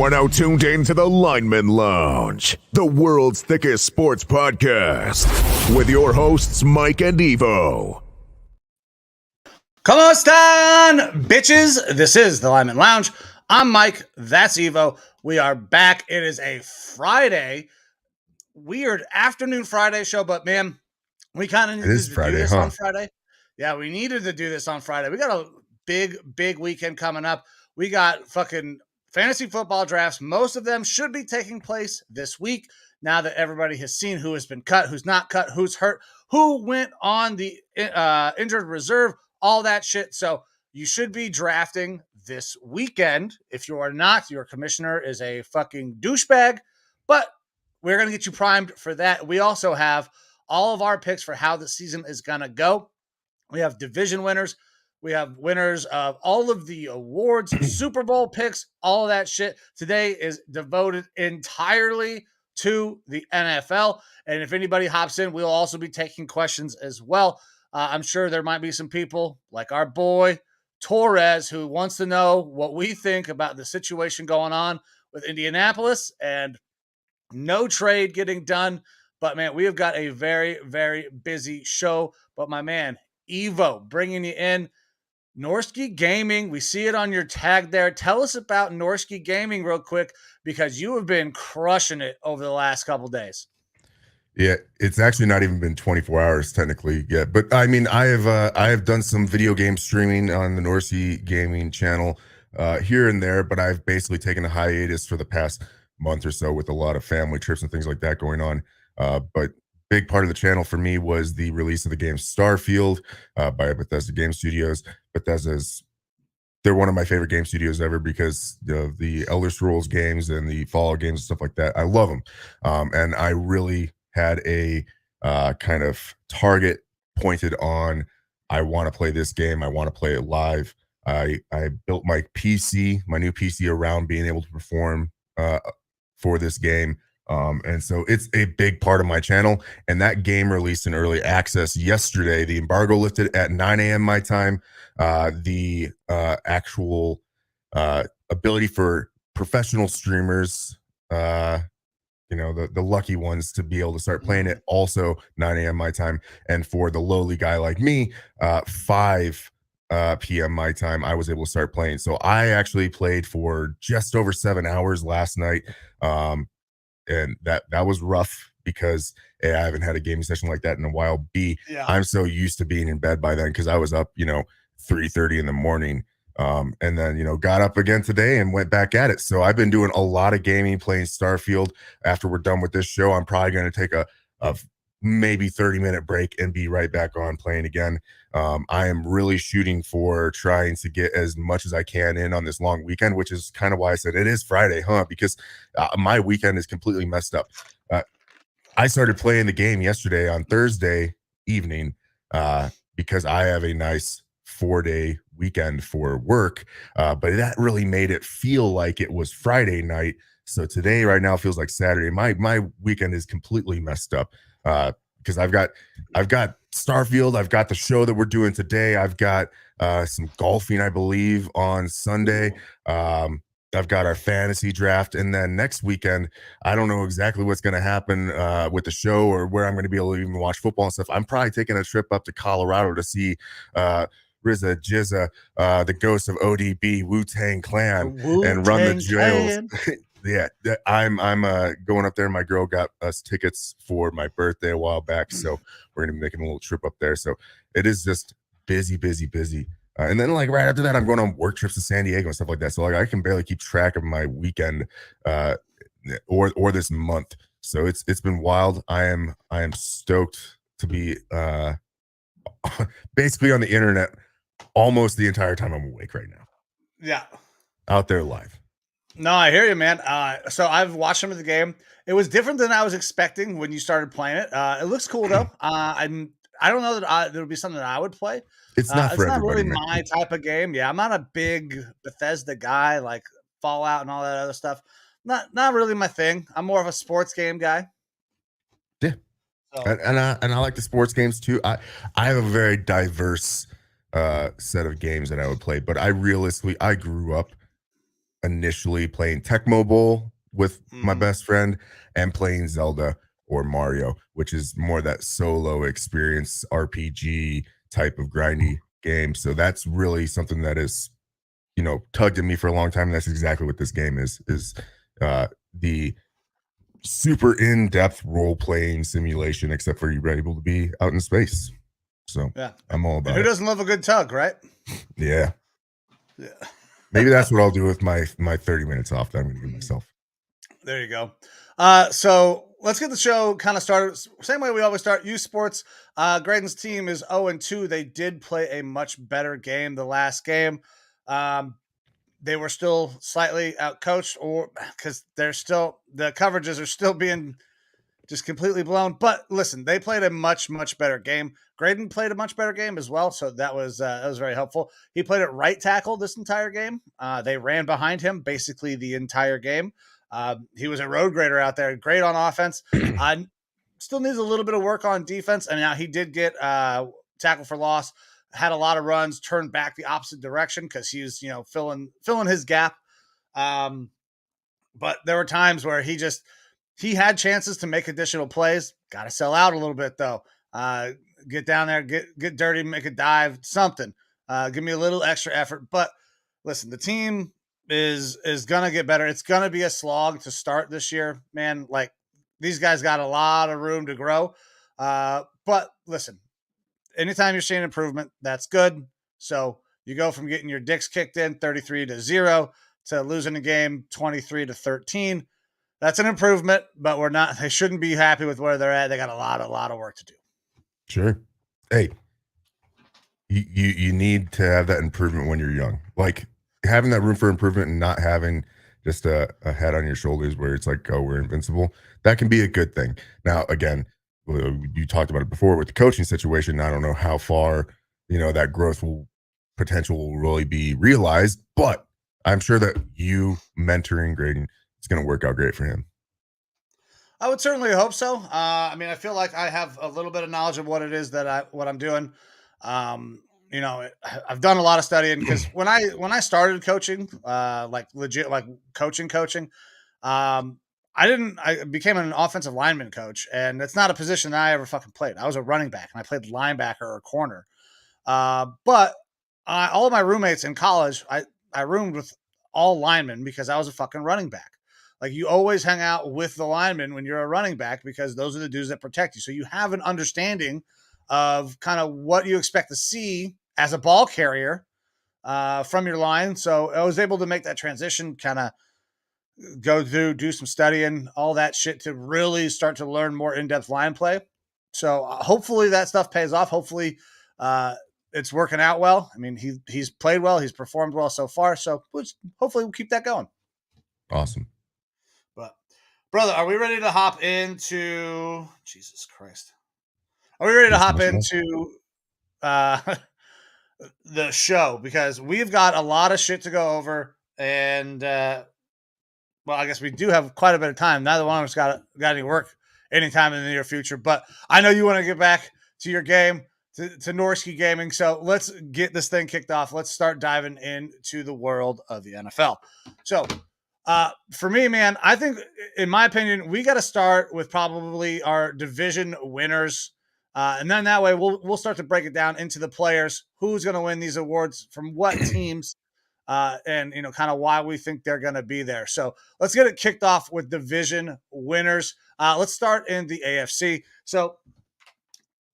You are now tuned in to the Lineman Lounge, the world's thickest sports podcast, with your hosts, Mike and Evo. Come on, Stan, bitches. This is the Lineman Lounge. I'm Mike. That's Evo. We are back. It is a Friday, weird afternoon Friday show, but man, we kind of needed to do this on Friday. Yeah, we needed to do this on Friday. We got a big weekend coming up. We got fucking fantasy football drafts. Most of them should be taking place this week now that everybody has seen who has been cut, who's not cut, who's hurt, who went on the injured reserve, all that shit. So you should be drafting this weekend. If you are not, your commissioner is a fucking douchebag, but we're going to get you primed for that. We also have all of our picks for how the season is going to go. We have division winners. We have winners of all of the awards, Super Bowl picks, all of that shit. Today is devoted entirely to the NFL. And if anybody hops in, we'll also be taking questions as well. I'm sure there might be some people like our boy Torres who wants to know what we think about the situation going on with Indianapolis and no trade getting done. But man, we have got a very, very busy show. But my man, Evo, bringing you in. Norski Gaming, we see it on your tag there. Tell us about Norski Gaming real quick, because you have been crushing it over the last couple days. Yeah, it's actually not even been 24 hours technically yet, but I mean, I have done some video game streaming on the Norski Gaming channel here and there, but I've basically taken a hiatus for the past month or so with a lot of family trips and things like that going on. But big part of the channel for me was the release of the game Starfield by Bethesda Game Studios. They're one of my favorite game studios ever because of the Elder Scrolls games and the Fallout games and stuff like that. I love them. And I really had a kind of target pointed on, I want to play this game. I want to play it live. I built my new PC around being able to perform for this game. And so it's a big part of my channel, and that game released in early access yesterday. The embargo lifted at 9 a.m. my time. The actual ability for professional streamers, the lucky ones, to be able to start playing it also 9 a.m. my time. And for the lowly guy like me, 5 p.m. my time, I was able to start playing. So I actually played for just over 7 hours last night. And that was rough because A, I haven't had a gaming session like that in a while. B, I'm so used to being in bed by then because I was up, 3:30 in the morning. And then, got up again today and went back at it. So I've been doing a lot of gaming, playing Starfield. After we're done with this show, I'm probably going to take a maybe 30-minute break and be right back on playing again. I am really shooting for trying to get as much as I can in on this long weekend, which is kind of why I said it is Friday, because my weekend is completely messed up. I started playing the game yesterday on Thursday evening because I have a nice 4-day weekend for work, but that really made it feel like it was Friday night. So today right now feels like Saturday. My weekend is completely messed up. Because I've got Starfield, I've got the show that we're doing today, I've got some golfing, I believe, on Sunday. I've got our fantasy draft, and then next weekend, I don't know exactly what's going to happen with the show or where I'm going to be able to even watch football and stuff. I'm probably taking a trip up to Colorado to see RZA, Jizza, the ghost of ODB, Wu-Tang Clan, and run the jails. Yeah, I'm going up there. My girl got us tickets for my birthday a while back, so we're gonna be making a little trip up there. So it is just busy. And then right after that, I'm going on work trips to San Diego and stuff like that. So I can barely keep track of my weekend or this month. So it's been wild. I am stoked to be basically on the internet almost the entire time I'm awake right now. Yeah, out there live. No, I hear you, man. So I've watched some of the game. It was different than I was expecting when you started playing it. It looks cool though. I don't know that there would be something that I would play. It's not for everybody. It's not really my type of game. Yeah, I'm not a big Bethesda guy, like Fallout and all that other stuff. Not really my thing. I'm more of a sports game guy. Yeah, so. and I like the sports games too. I have a very diverse set of games that I would play, but I grew up initially playing Tecmo Bowl with my best friend and playing Zelda or Mario, which is more that solo experience RPG type of grindy game. So that's really something that is, tugged at me for a long time. And that's exactly what this game is the super in-depth role-playing simulation, except for you're able to be out in space. So yeah, I'm all about who it. doesn't love a good tug, right? Yeah. Yeah. Maybe that's what I'll do with my 30 minutes off that I'm going to give myself. There you go. So let's get the show kind of started. Same way we always start. Youth sports. Graydon's team is 0-2. They did play a much better game the last game. They were still slightly outcoached, or because they're still the coverages are still being just completely blown. But listen, they played a much better game. Graydon played a much better game as well, so that was very helpful. He played at right tackle this entire game. They ran behind him basically the entire game. He was a road grader out there, great on offense. Still needs a little bit of work on defense, and now he did get tackle for loss. Had a lot of runs, turned back the opposite direction because he was, filling his gap. But there were times where he had chances to make additional plays. Got to sell out a little bit though. Get down there, get dirty, make a dive, something. Give me a little extra effort. But listen, the team is gonna get better. It's gonna be a slog to start this year, man. Like these guys got a lot of room to grow. But listen, anytime you're seeing improvement, that's good. So you go from getting your dicks kicked in 33-0 to losing a game 23-13. That's an improvement, but they shouldn't be happy with where they're at. They got a lot of work to do. Sure. Hey, you need to have that improvement when you're young. Like having that room for improvement and not having just a head on your shoulders where it's like, oh, we're invincible. That can be a good thing. Now, again, you talked about it before with the coaching situation. I don't know how far, that growth potential will really be realized, but I'm sure that you mentoring Graydon is going to work out great for him. I would certainly hope so. I feel like I have a little bit of knowledge of what it is what I'm doing. I've done a lot of studying because when I started coaching, like legit, like coaching, I became an offensive lineman coach, and it's not a position that I ever fucking played. I was a running back, and I played linebacker or corner. But all of my roommates in college, I roomed with all linemen because I was a fucking running back. Like you always hang out with the linemen when you're a running back because those are the dudes that protect you. So you have an understanding of kind of what you expect to see as a ball carrier from your line. So I was able to make that transition, kind of go through, do some studying, all that shit to really start to learn more in-depth line play. So hopefully that stuff pays off. Hopefully it's working out well. I mean, he's played well. He's performed well so far. So hopefully we'll keep that going. Awesome. But brother, are we ready to hop into Jesus Christ? Are we ready to hop into the show? Because we've got a lot of shit to go over, and I guess we do have quite a bit of time. Neither one of us got any work anytime in the near future, but I know you want to get back to your game, to Norski Gaming. So let's get this thing kicked off. Let's start diving into the world of the NFL. So for me, man, I think, in my opinion, we got to start with probably our division winners. And then that way we'll start to break it down into the players, who's going to win these awards from what teams, and kind of why we think they're going to be there. So let's get it kicked off with division winners. Let's start in the AFC. So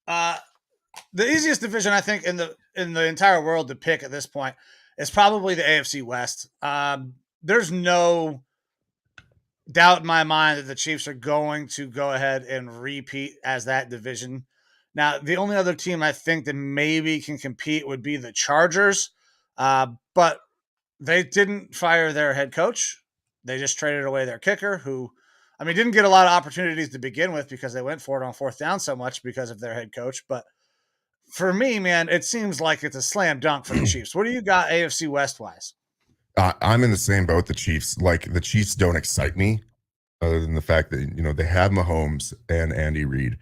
the easiest division I think in the entire world to pick at this point is probably the AFC West. There's no doubt in my mind that the Chiefs are going to go ahead and repeat as that division. Now, the only other team I think that maybe can compete would be the Chargers, but they didn't fire their head coach. They just traded away their kicker, who, didn't get a lot of opportunities to begin with because they went for it on fourth down so much because of their head coach. But for me, man, it seems like it's a slam dunk for the Chiefs. What do you got AFC West-wise? I'm in the same boat. The Chiefs, like the Chiefs, don't excite me, other than the fact that they have Mahomes and Andy Reid.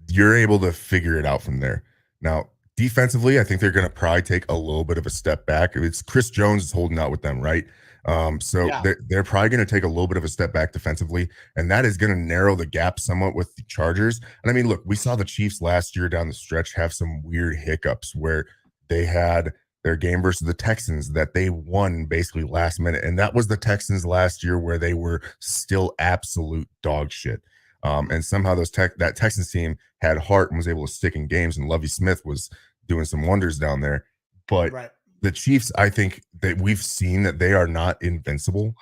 You're able to figure it out from there. Now, defensively, I think they're going to probably take a little bit of a step back. It's Chris Jones is holding out with them, right? So Yeah. they're probably going to take a little bit of a step back defensively, and that is going to narrow the gap somewhat with the Chargers. And I mean, look, we saw the Chiefs last year down the stretch have some weird hiccups where they had their game versus the Texans that they won basically last minute. And that was the Texans last year where they were still absolute dog shit. And somehow that Texans team had heart and was able to stick in games, and Lovie Smith was doing some wonders down there. But Right. the Chiefs, I think that we've seen that they are not invincible.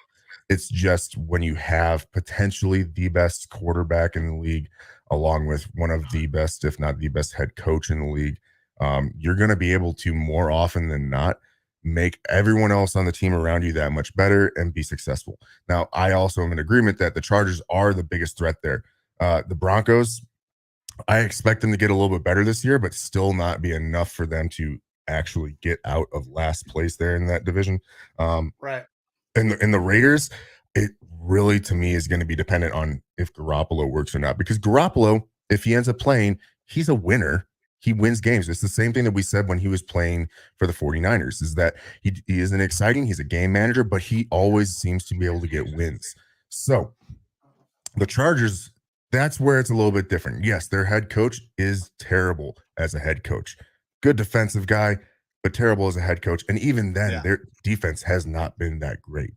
It's just when you have potentially the best quarterback in the league, along with one of the best, if not the best head coach in the league, you're going to be able to more often than not make everyone else on the team around you that much better and be successful. Now, I also am in agreement that the Chargers are the biggest threat there. The Broncos, I expect them to get a little bit better this year, but still not be enough for them to actually get out of last place there in that division. Right. And the Raiders, it really to me is going to be dependent on if Garoppolo works or not. Because Garoppolo, if he ends up playing, he's a winner. He wins games. It's the same thing that we said when he was playing for the 49ers, is that he isn't exciting. He's a game manager, but he always seems to be able to get wins. So the Chargers, that's where it's a little bit different. Yes, their head coach is terrible as a head coach. Good defensive guy, but terrible as a head coach. And even then, their defense has not been that great,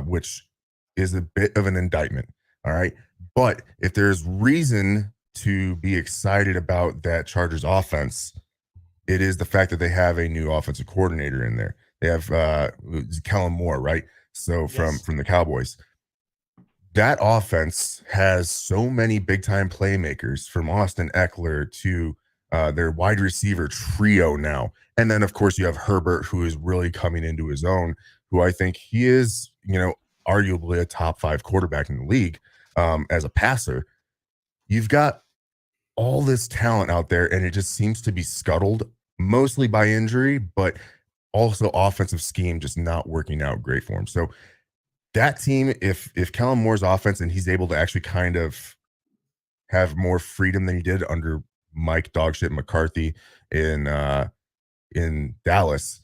which is a bit of an indictment. All right. But if there's reason to be excited about that Chargers offense, it is the fact that they have a new offensive coordinator in there. They have Kellen Moore, right? So from the Cowboys. That offense has so many big-time playmakers, from Austin Eckler to their wide receiver trio now. And then, of course, you have Herbert, who is really coming into his own, who I think he is, arguably a top 5 quarterback in the league as a passer. You've got all this talent out there, and it just seems to be scuttled mostly by injury, but also offensive scheme just not working out great for him. So that team, if Kellen Moore's offense and he's able to actually kind of have more freedom than he did under Mike Dogshit McCarthy in Dallas,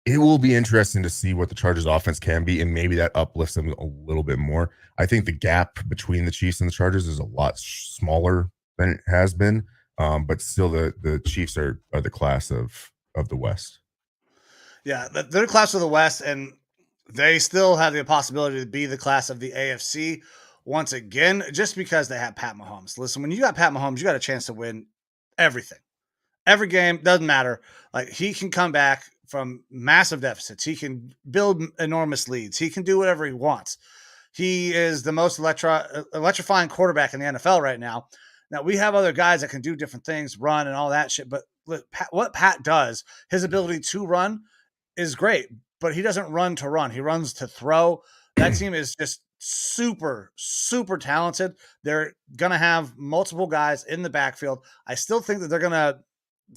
it will be interesting to see what the Chargers offense can be, and maybe that uplifts them a little bit more. I think the gap between the Chiefs and the Chargers is a lot smaller than it has been, but still the Chiefs are the class of the West. Yeah, they're the class of the West, and they still have the possibility to be the class of the AFC once again, just because they have Pat Mahomes. Listen, when you got Pat Mahomes, you got a chance to win everything. Every game, doesn't matter. Like, he can come back from massive deficits. He can build enormous leads. He can do whatever he wants. He is the most electrifying quarterback in the NFL right now. Now, we have other guys that can do different things, run and all that shit. But what Pat does, his ability to run is great, but he doesn't run to run. He runs to throw. That team is just super, super talented. They're going to have multiple guys in the backfield. I still think that they're going to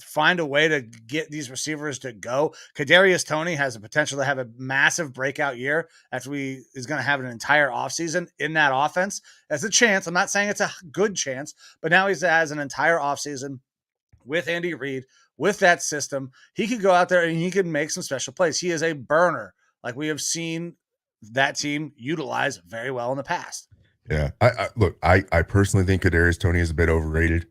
find a way to get these receivers to go. Kadarius Toney has the potential to have a massive breakout year after is going to have an entire offseason in that offense. That's a chance. I'm not saying it's a good chance, but now he has an entire offseason with Andy Reid, with that system. He could go out there and he could make some special plays. He is a burner, like we have seen that team utilize very well in the past. Yeah. I personally think Kadarius Toney is a bit overrated.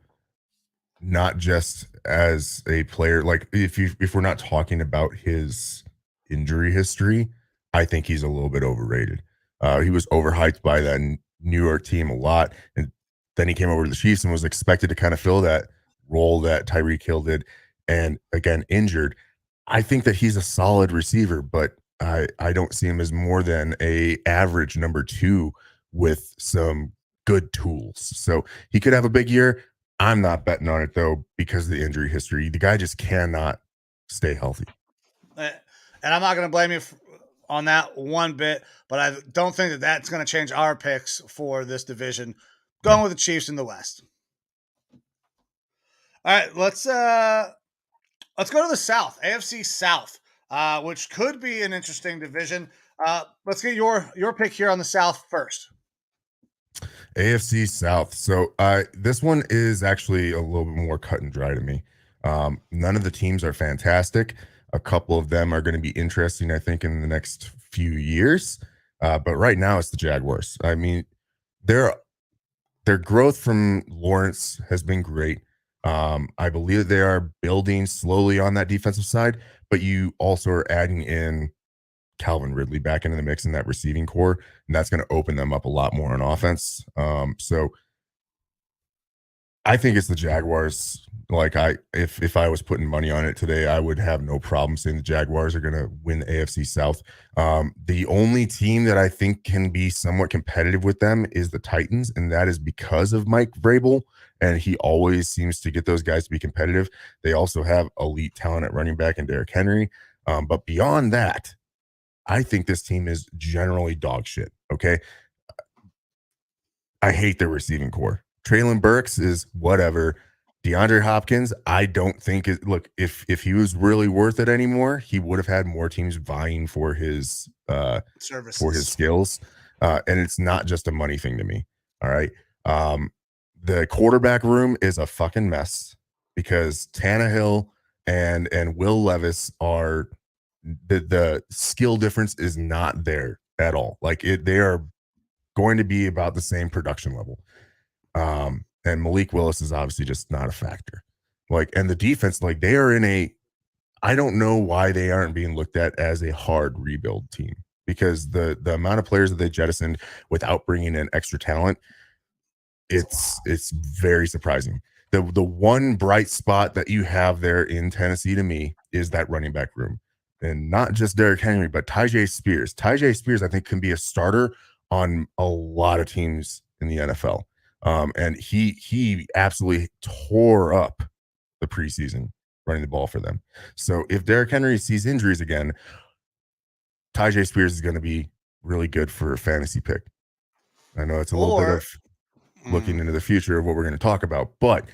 Not just as a player, like if we're not talking about his injury history, I think he's a little bit overrated. He was overhyped by that New York team a lot, and then he came over to the Chiefs and was expected to kind of fill that role that Tyreek Hill did, and again injured. I think that he's a solid receiver, but I don't see him as more than a average number 2 with some good tools. So he could have a big year. I'm not betting on it, though, because of the injury history. The guy just cannot stay healthy. And I'm not going to blame you on that one bit, but I don't think that that's going to change our picks for this division. Going with the Chiefs in the West. All right, let's go to the South, AFC South, which could be an interesting division. Let's get your pick here on the South first. AFC South. So this one is actually a little bit more cut and dry to me. None of the teams are fantastic. A couple of them are going to be interesting, I think, in the next few years. But right now, it's the Jaguars. I mean, their growth from Lawrence has been great. I believe that they are building slowly on that defensive side, but you also are adding in Calvin Ridley back into the mix in that receiving core, and that's going to open them up a lot more on offense. So I think it's the Jaguars. Like if I was putting money on it today, I would have no problem saying the Jaguars are going to win the AFC South. The only team that I think can be somewhat competitive with them is the Titans, and that is because of Mike Vrabel, and he always seems to get those guys to be competitive. They also have elite talent at running back and Derrick Henry. But beyond that, I think this team is generally dog shit. Okay. I hate their receiving core. Traylon Burks is whatever. DeAndre Hopkins, I don't think if he was really worth it anymore, he would have had more teams vying for his services, for his skills. And it's not just a money thing to me. All right. The quarterback room is a fucking mess because Tannehill and Will Levis are the skill difference is not there at all. Like they are going to be about the same production level. And Malik Willis is obviously just not a factor. Like, and the defense, like they are I don't know why they aren't being looked at as a hard rebuild team, because the amount of players that they jettisoned without bringing in extra talent, it's very surprising. The one bright spot that you have there in Tennessee to me is that running back room, and not just Derrick Henry, but Tyjae Spears. Tyjae Spears, I think, can be a starter on a lot of teams in the NFL. And he absolutely tore up the preseason running the ball for them. So if Derrick Henry sees injuries again, Tyjae Spears is going to be really good for a fantasy pick. I know it's a little bit of looking into the future of what we're going to talk about, but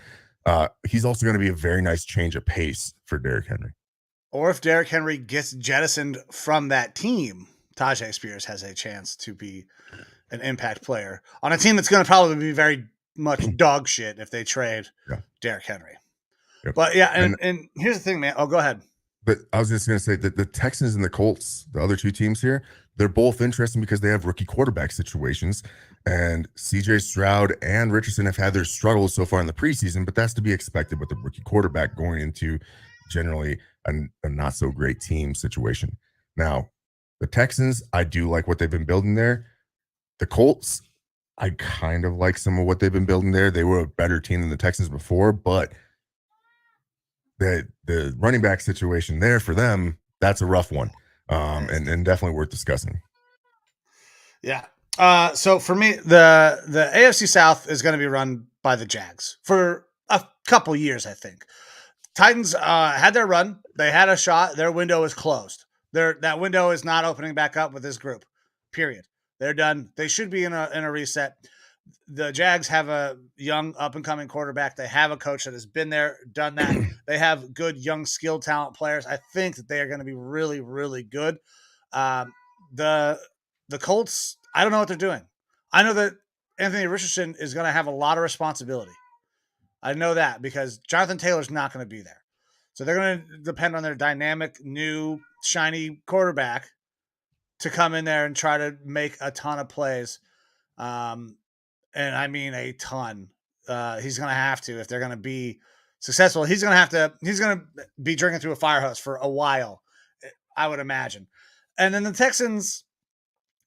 he's also going to be a very nice change of pace for Derrick Henry. Or if Derrick Henry gets jettisoned from that team, Tyjae Spears has a chance to be an impact player on a team that's going to probably be very much dog shit if they trade Derrick Henry. Yep. But yeah, and here's the thing, man. Oh, go ahead. But I was just going to say that the Texans and the Colts, the other two teams here, they're both interesting because they have rookie quarterback situations. And CJ Stroud and Richardson have had their struggles so far in the preseason, but that's to be expected with the rookie quarterback going into generally a not so great team situation. Now, the Texans, I do like what they've been building there. The Colts, I kind of like some of what they've been building there. They were a better team than the Texans before, but the running back situation there for them, that's a rough one, and definitely worth discussing. Yeah. So for me, the AFC South is going to be run by the Jags for a couple years, I think. Titans had their run. They had a shot. Their window is closed. That window is not opening back up with this group, period. They're done. They should be in a reset. The Jags have a young up-and-coming quarterback. They have a coach that has been there, done that. They have good, young, skilled talent players. I think that they are going to be really, really good. The Colts, I don't know what they're doing. I know that Anthony Richardson is going to have a lot of responsibility. I know that because Jonathan Taylor's not going to be there. So they're going to depend on their dynamic, new, shiny quarterback to come in there and try to make a ton of plays. And I mean a ton. He's going to have to, if they're going to be successful, he's going to be drinking through a fire hose for a while, I would imagine. And then the Texans,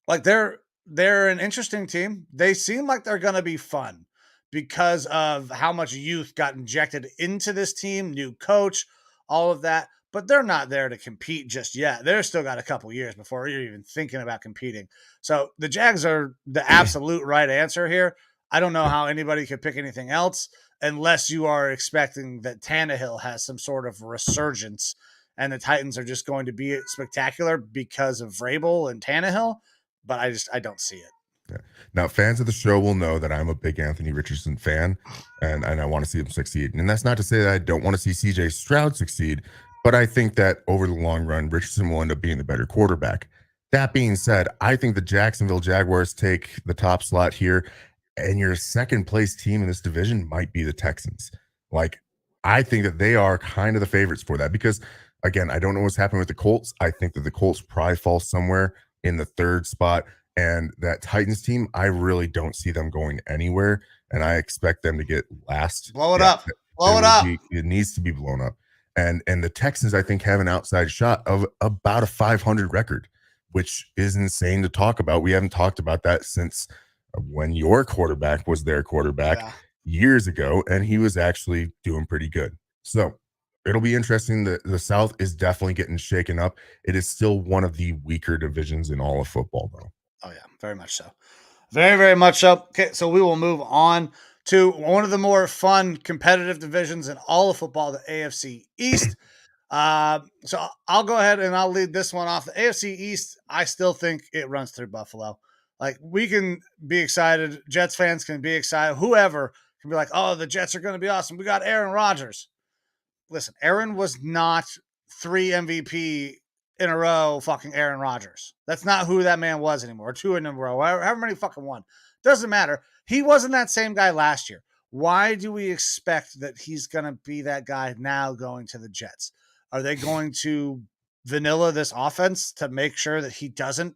like they're an interesting team. They seem like they're going to be fun because of how much youth got injected into this team, new coach, all of that. But they're not there to compete just yet. They're still got a couple years before you're even thinking about competing. So the Jags are the absolute right answer here. I don't know how anybody could pick anything else unless you are expecting that Tannehill has some sort of resurgence and the Titans are just going to be spectacular because of Vrabel and Tannehill. But I don't see it. Yeah. Now, fans of the show will know that I'm a big Anthony Richardson fan, and I want to see him succeed. And that's not to say that I don't want to see CJ Stroud succeed, but I think that over the long run, Richardson will end up being the better quarterback. That being said, I think the Jacksonville Jaguars take the top slot here, and your second place team in this division might be the Texans. Like, I think that they are kind of the favorites for that because, again, I don't know what's happening with the Colts. I think that the Colts probably fall somewhere in the third spot. And that Titans team, I really don't see them going anywhere. And I expect them to get last. Blow it up. Blow it up. It needs to be blown up. And the Texans, I think, have an outside shot of about a 500 record, which is insane to talk about. We haven't talked about that since when your quarterback was their quarterback years ago, and he was actually doing pretty good. So it'll be interesting. The South is definitely getting shaken up. It is still one of the weaker divisions in all of football, though. Oh, yeah, very much so. Very, very much so. Okay, so we will move on to one of the more fun, competitive divisions in all of football, the AFC East. So I'll go ahead and I'll lead this one off. The AFC East, I still think it runs through Buffalo. Like, we can be excited. Jets fans can be excited. Whoever can be like, oh, the Jets are going to be awesome. We got Aaron Rodgers. Listen, Aaron was not 3 MVP in a row fucking Aaron Rodgers. That's not who that man was anymore. Or 2 in a row. However many fucking won. Doesn't matter. He wasn't that same guy last year. Why do we expect that he's going to be that guy now going to the Jets? Are they going to vanilla this offense to make sure that he doesn't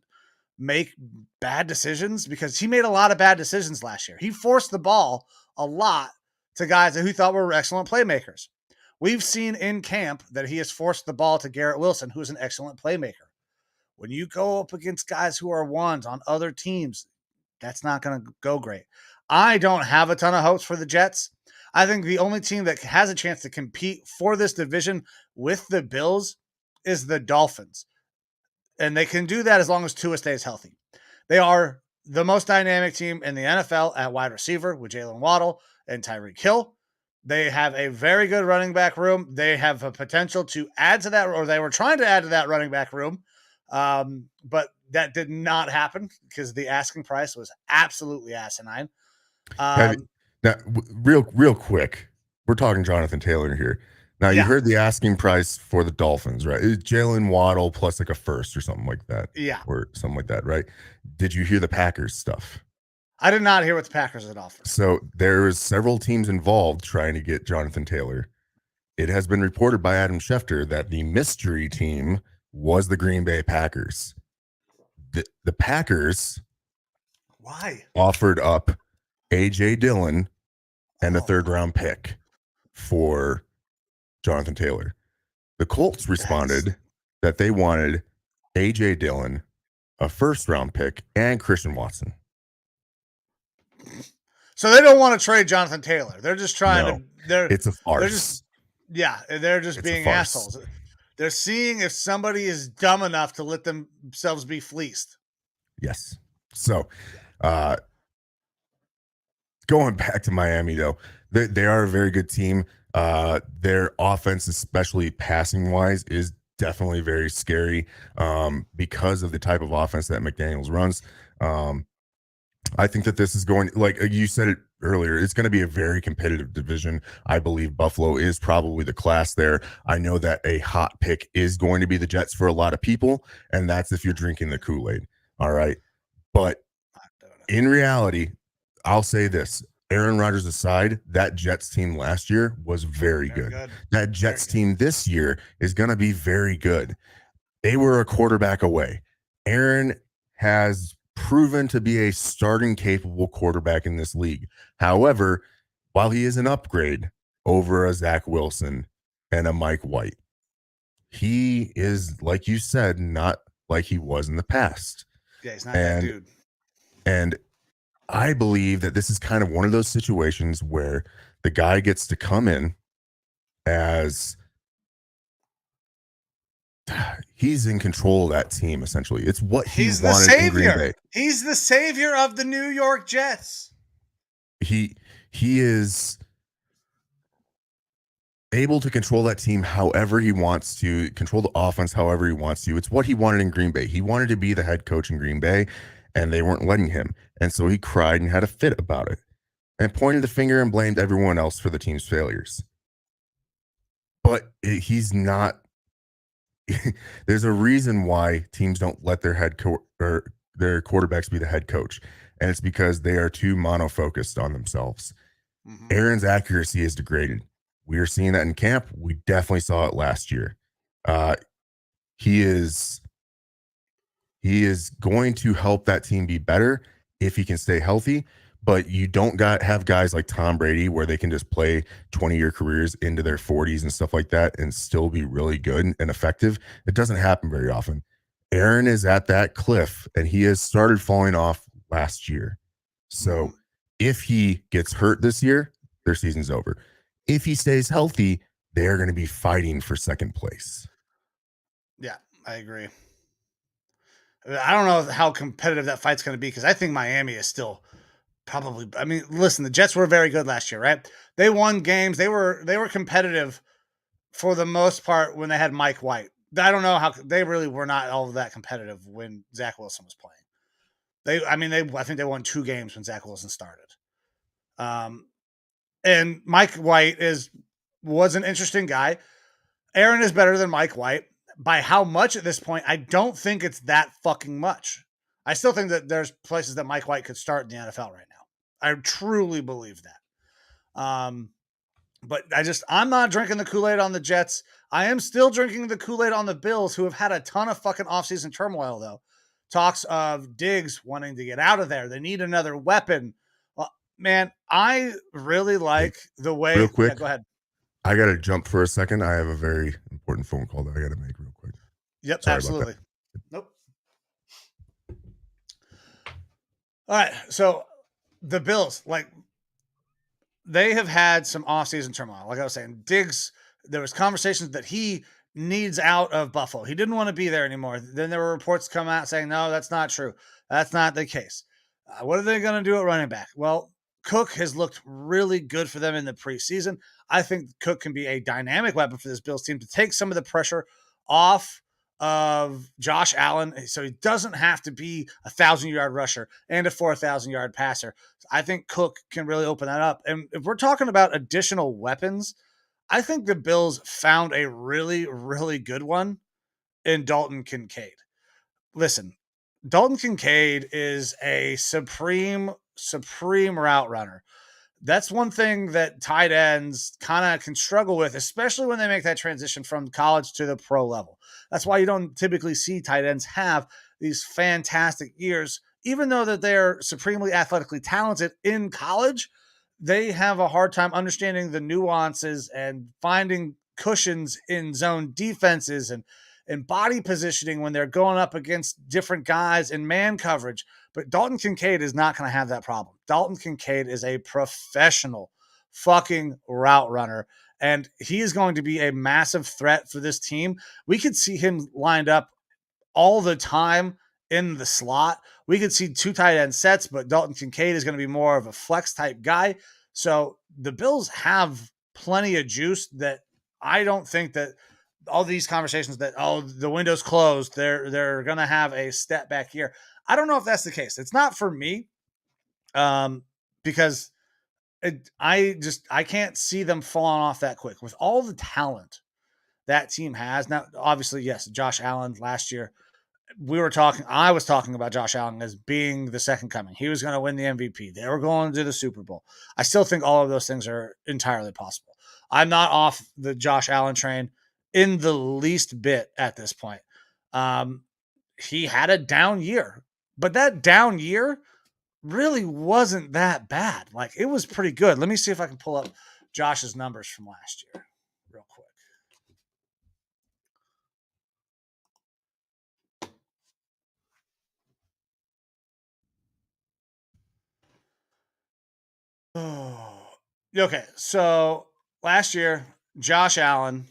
make bad decisions? Because he made a lot of bad decisions last year. He forced the ball a lot to guys who thought were excellent playmakers. We've seen in camp that he has forced the ball to Garrett Wilson, who's an excellent playmaker. When you go up against guys who are ones on other teams, that's not going to go great. I don't have a ton of hopes for the Jets. I think the only team that has a chance to compete for this division with the Bills is the Dolphins. And they can do that as long as Tua stays healthy. They are the most dynamic team in the NFL at wide receiver with Jalen Waddle and Tyreek Hill. They have a very good running back room. They have a potential to add to that, or they were trying to add to that running back room. But that did not happen because the asking price was absolutely asinine. Now, real quick, we're talking Jonathan Taylor here. Now, you heard the asking price for the Dolphins, right? It's Jalen Waddle plus like a first or something like that. Yeah. Or something like that, right? Did you hear the Packers stuff? I did not hear what the Packers had offered. So there's several teams involved trying to get Jonathan Taylor. It has been reported by Adam Schefter that the mystery team was the Green Bay Packers. The Packers offered up A.J. Dillon and a third-round pick for Jonathan Taylor. The Colts responded that they wanted A.J. Dillon, a first-round pick, and Christian Watson. So they don't want to trade Jonathan Taylor. They're just trying to. It's a farce. They're just being assholes. They're seeing if somebody is dumb enough to let themselves be fleeced. Yes. So, going back to Miami, though, they are a very good team. Their offense, especially passing wise, is definitely very scary because of the type of offense that McDaniels runs. I think that this is going, like you said it earlier, it's going to be a very competitive division. I believe Buffalo is probably the class there. I know that a hot pick is going to be the Jets for a lot of people, and that's if you're drinking the Kool-Aid. All right. But in reality, I'll say this. Aaron Rodgers aside, that Jets team last year was very good. That Jets team this year is going to be very good. They were a quarterback away. Aaron has proven to be a starting capable quarterback in this league. However, while he is an upgrade over a Zach Wilson and a Mike White, he is, like you said, not like he was in the past. Yeah, he's not that dude. And I believe that this is kind of one of those situations where the guy gets to come in as he's in control of that team, essentially. It's what he's the savior. He's the savior of the New York Jets. He is able to control that team however he wants to, control the offense however he wants to. It's what he wanted in Green Bay. He wanted to be the head coach in Green Bay, and they weren't letting him. And so he cried and had a fit about it and pointed the finger and blamed everyone else for the team's failures. But he's not. There's a reason why teams don't let their their quarterbacks be the head coach, and it's because they are too monofocused on themselves. Mm-hmm. Aaron's accuracy is degraded. We are seeing that in camp. We definitely saw it last year. He is going to help that team be better if he can stay healthy. But you don't have guys like Tom Brady where they can just play 20-year careers into their 40s and stuff like that and still be really good and effective. It doesn't happen very often. Aaron is at that cliff, and he has started falling off last year. So if he gets hurt this year, their season's over. If he stays healthy, they're going to be fighting for second place. Yeah, I agree. I don't know how competitive that fight's going to be because I think Miami is still probably. I mean, listen, the Jets were very good last year, right? They won games. They were competitive for the most part when they had Mike White. I don't know how they really were not all that competitive when Zach Wilson was playing. I think they won 2 games when Zach Wilson started. And Mike White was an interesting guy. Aaron is better than Mike White. By how much at this point? I don't think it's that fucking much. I still think that there's places that Mike White could start in the NFL right now. I truly believe that. But I'm not drinking the Kool-Aid on the Jets. I am still drinking the Kool-Aid on the Bills, who have had a ton of fucking offseason turmoil, though. Talks of Diggs wanting to get out of there. They need another weapon. Well, man, I really like the way. Real quick. Yeah, go ahead. I got to jump for a second. I have a very important phone call that I got to make real quick. Yep, Sorry absolutely. Nope. All right, so the Bills, they have had some offseason turmoil. Like I was saying, Diggs, there was conversations that he needs out of Buffalo. He didn't want to be there anymore. Then there were reports come out saying, no, that's not true. That's not the case. What are they going to do at running back? Well, Cook has looked really good for them in the preseason. I think Cook can be a dynamic weapon for this Bills team to take some of the pressure off of Josh Allen, so he doesn't have to be a 1,000-yard rusher and a 4,000-yard passer. I think Cook can really open that up. And if we're talking about additional weapons, I think the Bills found a really, really good one in Dalton Kincaid. Listen, Dalton Kincaid is a supreme route runner. That's one thing that tight ends kind of can struggle with, especially when they make that transition from college to the pro level. That's why you don't typically see tight ends have these fantastic years. Even though that they're supremely athletically talented in college, they have a hard time understanding the nuances and finding cushions in zone defenses and body positioning when they're going up against different guys in man coverage. But Dalton Kincaid is not going to have that problem. Dalton Kincaid is a professional fucking route runner, and he is going to be a massive threat for this team. We could see him lined up all the time in the slot. We could see 2 tight end sets, but Dalton Kincaid is going to be more of a flex type guy. So the Bills have plenty of juice that I don't think that all these conversations that, the window's closed, they're going to have a step back here. I don't know if that's the case. It's not for me, because I can't see them falling off that quick with all the talent that team has. Now, obviously, yes, Josh Allen last year, I was talking about Josh Allen as being the second coming. He was going to win the MVP. They were going to the Super Bowl. I still think all of those things are entirely possible. I'm not off the Josh Allen train in the least bit at this point. He had a down year, but that down year really wasn't that bad. Like, it was pretty good. Let me see if I can pull up Josh's numbers from last year real quick. Oh, okay. So last year, Josh Allen,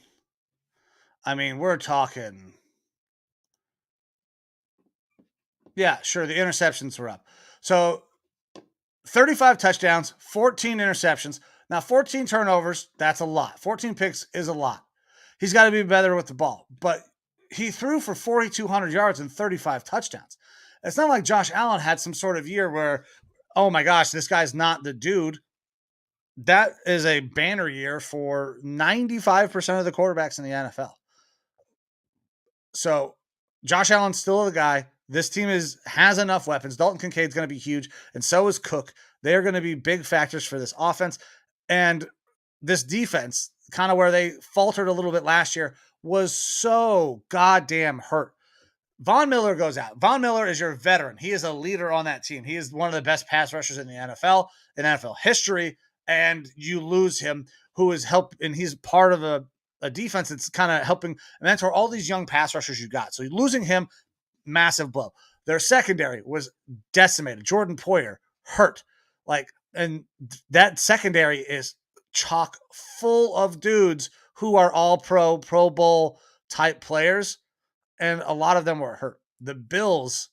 I mean, we're talking. Yeah, sure. The interceptions were up. So 35 touchdowns, 14 interceptions. Now, 14 turnovers, that's a lot. 14 picks is a lot. He's got to be better with the ball. But he threw for 4,200 yards and 35 touchdowns. It's not like Josh Allen had some sort of year where, oh my gosh, this guy's not the dude. That is a banner year for 95% of the quarterbacks in the NFL. So Josh Allen's still the guy. This team has enough weapons. Dalton Kincaid's going to be huge, and so is Cook. They're going to be big factors for this offense. And this defense, kind of where they faltered a little bit last year, was so goddamn hurt. Von Miller goes out. Von Miller is your veteran. He is a leader on that team. He is one of the best pass rushers in the NFL, in NFL history, and you lose him, who is and he's part of a defense that's kind of helping mentor all these young pass rushers you got. So losing him, massive blow. Their secondary was decimated. Jordan Poyer hurt. And that secondary is chock full of dudes who are all Pro Bowl type players, and a lot of them were hurt. The Bills,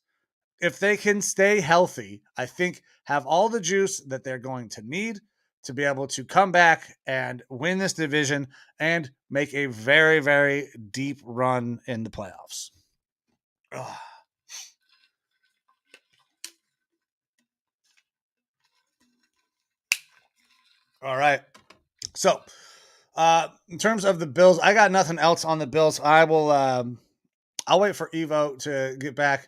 if they can stay healthy, I think have all the juice that they're going to need to be able to come back and win this division and make a very, very deep run in the playoffs. Ugh. All right. So, in terms of the Bills, I got nothing else on the Bills. I'll wait for Evo to get back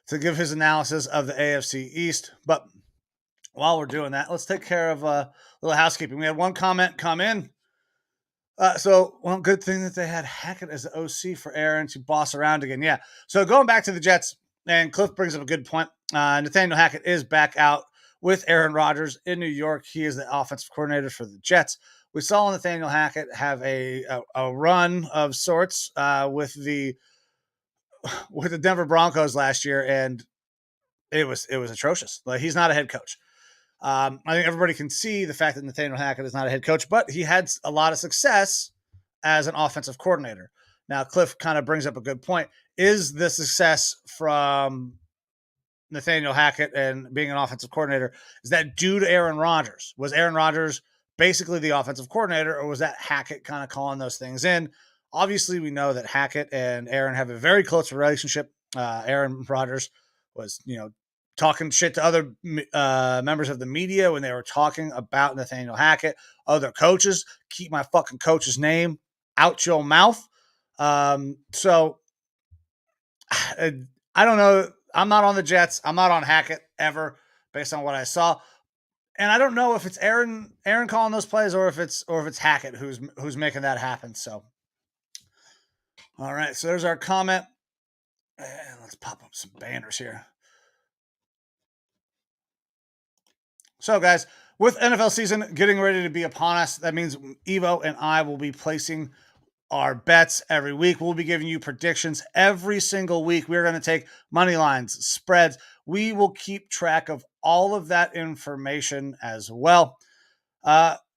to give his analysis of the AFC East. But while we're doing that, let's take care of a little housekeeping. We had one comment come in. One good thing that they had Hackett as the OC for Aaron to boss around again. Yeah. So going back to the Jets, and Cliff brings up a good point. Nathaniel Hackett is back out with Aaron Rodgers in New York. He is the offensive coordinator for the Jets. We saw Nathaniel Hackett have a run of sorts with the Denver Broncos last year, and it was atrocious. Like, he's not a head coach. I think everybody can see the fact that Nathaniel Hackett is not a head coach, but he had a lot of success as an offensive coordinator. Now, Cliff kind of brings up a good point. Is the success from Nathaniel Hackett and being an offensive coordinator, is that due to Aaron Rodgers? Was Aaron Rodgers basically the offensive coordinator, or was that Hackett kind of calling those things in? Obviously, we know that Hackett and Aaron have a very close relationship. Aaron Rodgers was, talking shit to other members of the media when they were talking about Nathaniel Hackett. Other coaches, keep my fucking coach's name out your mouth. So I don't know. I'm not on the Jets. I'm not on Hackett ever, based on what I saw. And I don't know if it's Aaron calling those plays, or if it's Hackett who's making that happen. So, all right. So there's our comment. Let's pop up some banners here. So, guys, with NFL season getting ready to be upon us, that means Evo and I will be placing our bets every week. We'll be giving you predictions every single week. We're going to take money lines, spreads. We will keep track of all of that information as well,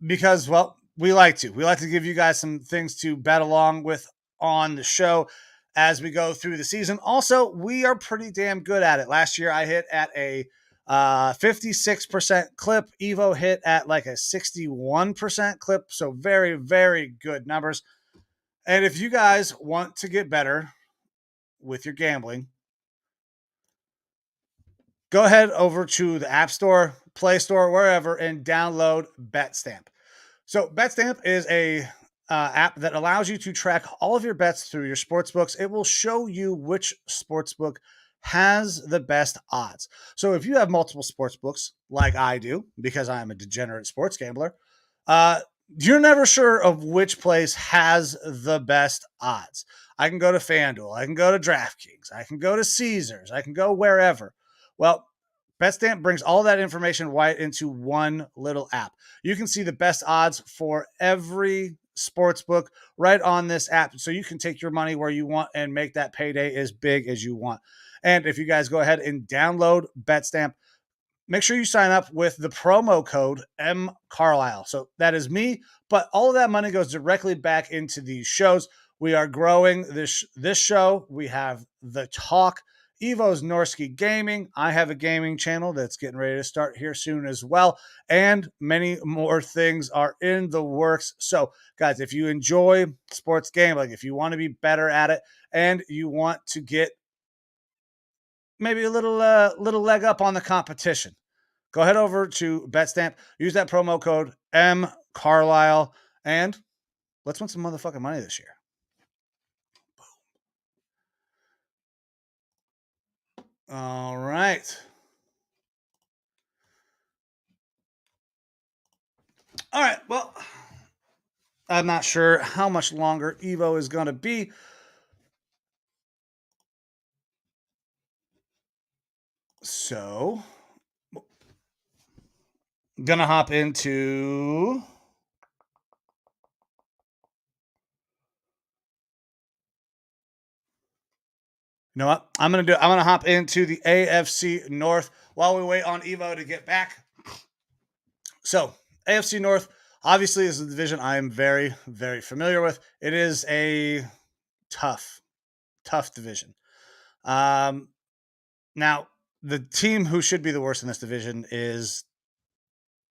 because, well, we like to. We like to give you guys some things to bet along with on the show as we go through the season. Also, we are pretty damn good at it. Last year, I hit at a 56% clip. Evo hit at like a 61% clip. So very, very good numbers. And if you guys want to get better with your gambling, go ahead over to the App Store, Play Store, wherever, and download BetStamp. So BetStamp is a app that allows you to track all of your bets through your sportsbooks. It will show you which sportsbook has the best odds. So if you have multiple sportsbooks, like I do, because I am a degenerate sports gambler, you're never sure of which place has the best odds. I can go to FanDuel, I can go to DraftKings, I can go to Caesars, I can go wherever. Well, BetStamp brings all that information right into one little app. You can see the best odds for every sportsbook right on this app, so you can take your money where you want and make that payday as big as you want. And if you guys go ahead and download BetStamp, make sure you sign up with the promo code MCarlisle. So that is me, but all of that money goes directly back into these shows. We are growing this show. We have The Talk, Evo's Norski Gaming. I have a gaming channel that's getting ready to start here soon as well. And many more things are in the works. So, guys, if you enjoy sports gambling, if you want to be better at it, and you want to get maybe a little leg up on the competition, go ahead over to BetStamp, use that promo code MCarlisle, and let's win some motherfucking money this year. All right. All right. Well, I'm not sure how much longer Evo is going to be. So, gonna hop into. You know what? I'm gonna hop into the AFC North while we wait on Evo to get back. So, AFC North obviously is a division I am very, very familiar with. It is a tough, tough division. Um, Now, the team who should be the worst in this division is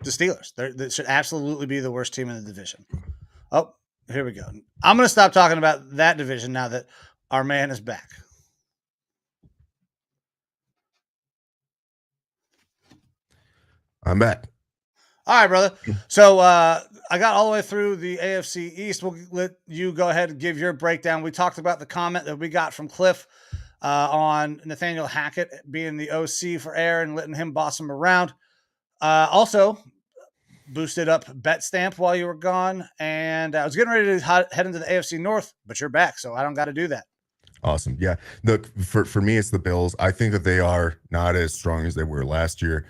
the Steelers. They should absolutely be the worst team in the division. Oh, here we go. I'm going to stop talking about that division now that our man is back. I'm back. All right, brother. So I got all the way through the AFC East. We'll let you go ahead and give your breakdown. We talked about the comment that we got from Cliff on Nathaniel Hackett being the OC for Air and letting him boss him around. Also, boosted up Bet Stamp while you were gone. And I was getting ready to head into the AFC North, but you're back, so I don't got to do that. Awesome. Yeah. Look, for me, it's the Bills. I think that they are not as strong as they were last year.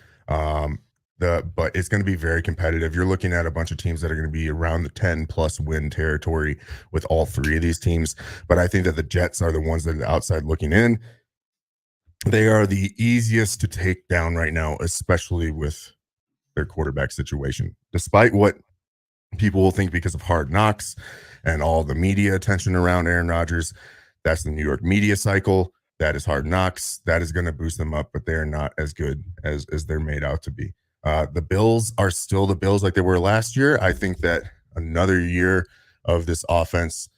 But it's going to be very competitive. You're looking at a bunch of teams that are going to be around the 10 plus win territory with all three of these teams. But I think that the Jets are the ones that are outside looking in. They are the easiest to take down right now, especially with their quarterback situation. Despite what people will think because of Hard Knocks and all the media attention around Aaron Rodgers, that's the New York media cycle. That is Hard Knocks. That is going to boost them up, but they're not as good as they're made out to be. The Bills are still the Bills like they were last year. I think that another year of this offense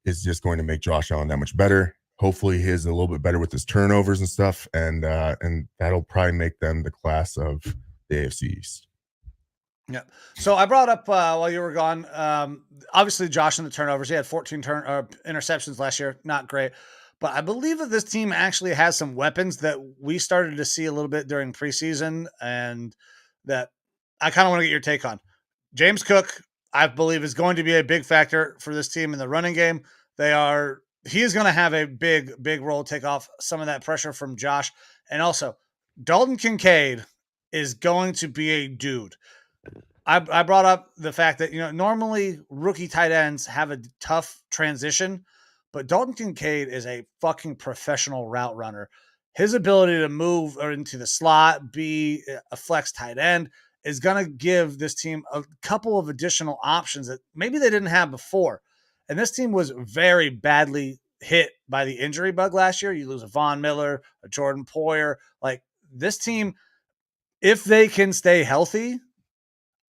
is just going to make Josh Allen that much better. Hopefully he is a little bit better with his turnovers and stuff, and that'll probably make them the class of the AFC East. Yeah. So I brought up while you were gone, obviously Josh and the turnovers. He had 14 interceptions last year. Not great. But I believe that this team actually has some weapons that we started to see a little bit during preseason and that I kind of want to get your take on. James Cook, I believe, is going to be a big factor for this team in the running game. He is going to have a big role, take off some of that pressure from Josh. And also, Dalton Kincaid is going to be a dude. I brought up the fact that, normally rookie tight ends have a tough transition, but Dalton Kincaid is a fucking professional route runner. His ability to move into the slot, be a flex tight end, is going to give this team a couple of additional options that maybe they didn't have before. And this team was very badly hit by the injury bug last year. You lose a Von Miller, a Jordan Poyer. Like, this team, if they can stay healthy,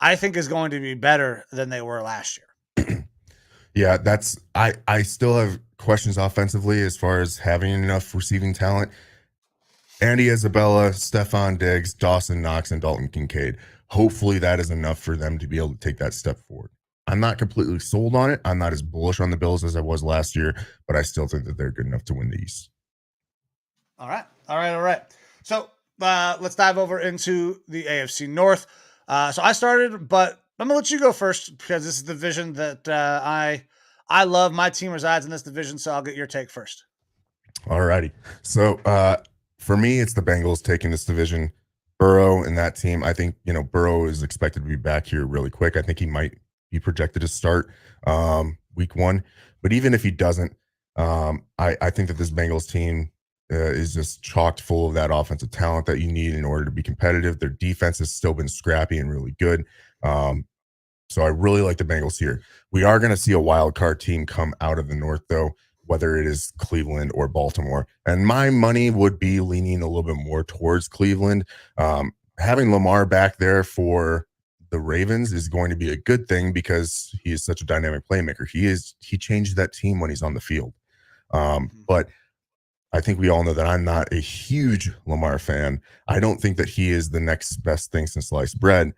I think is going to be better than they were last year. Yeah, I still have questions offensively as far as having enough receiving talent. Andy Isabella, Stephon Diggs, Dawson Knox, and Dalton Kincaid. Hopefully that is enough for them to be able to take that step forward. I'm not completely sold on it. I'm not as bullish on the Bills as I was last year, but I still think that they're good enough to win the East. All right. So let's dive over into the AFC North. So I started, but I'm gonna let you go first because this is the division that I love. My team resides in this division, so I'll get your take first. All righty. So for me, it's the Bengals taking this division. Burrow and that team. I think Burrow is expected to be back here really quick. I think he might be projected to start week 1, but even if he doesn't, I think that this Bengals team is just chocked full of that offensive talent that you need in order to be competitive. Their defense has still been scrappy and really good. So I really like the Bengals here. We are going to see a wild card team come out of the North, though, whether it is Cleveland or Baltimore. And my money would be leaning a little bit more towards Cleveland. Having Lamar back there for the Ravens is going to be a good thing because he is such a dynamic playmaker. He changed that team when he's on the field. But I think we all know that I'm not a huge Lamar fan. I don't think that he is the next best thing since sliced bread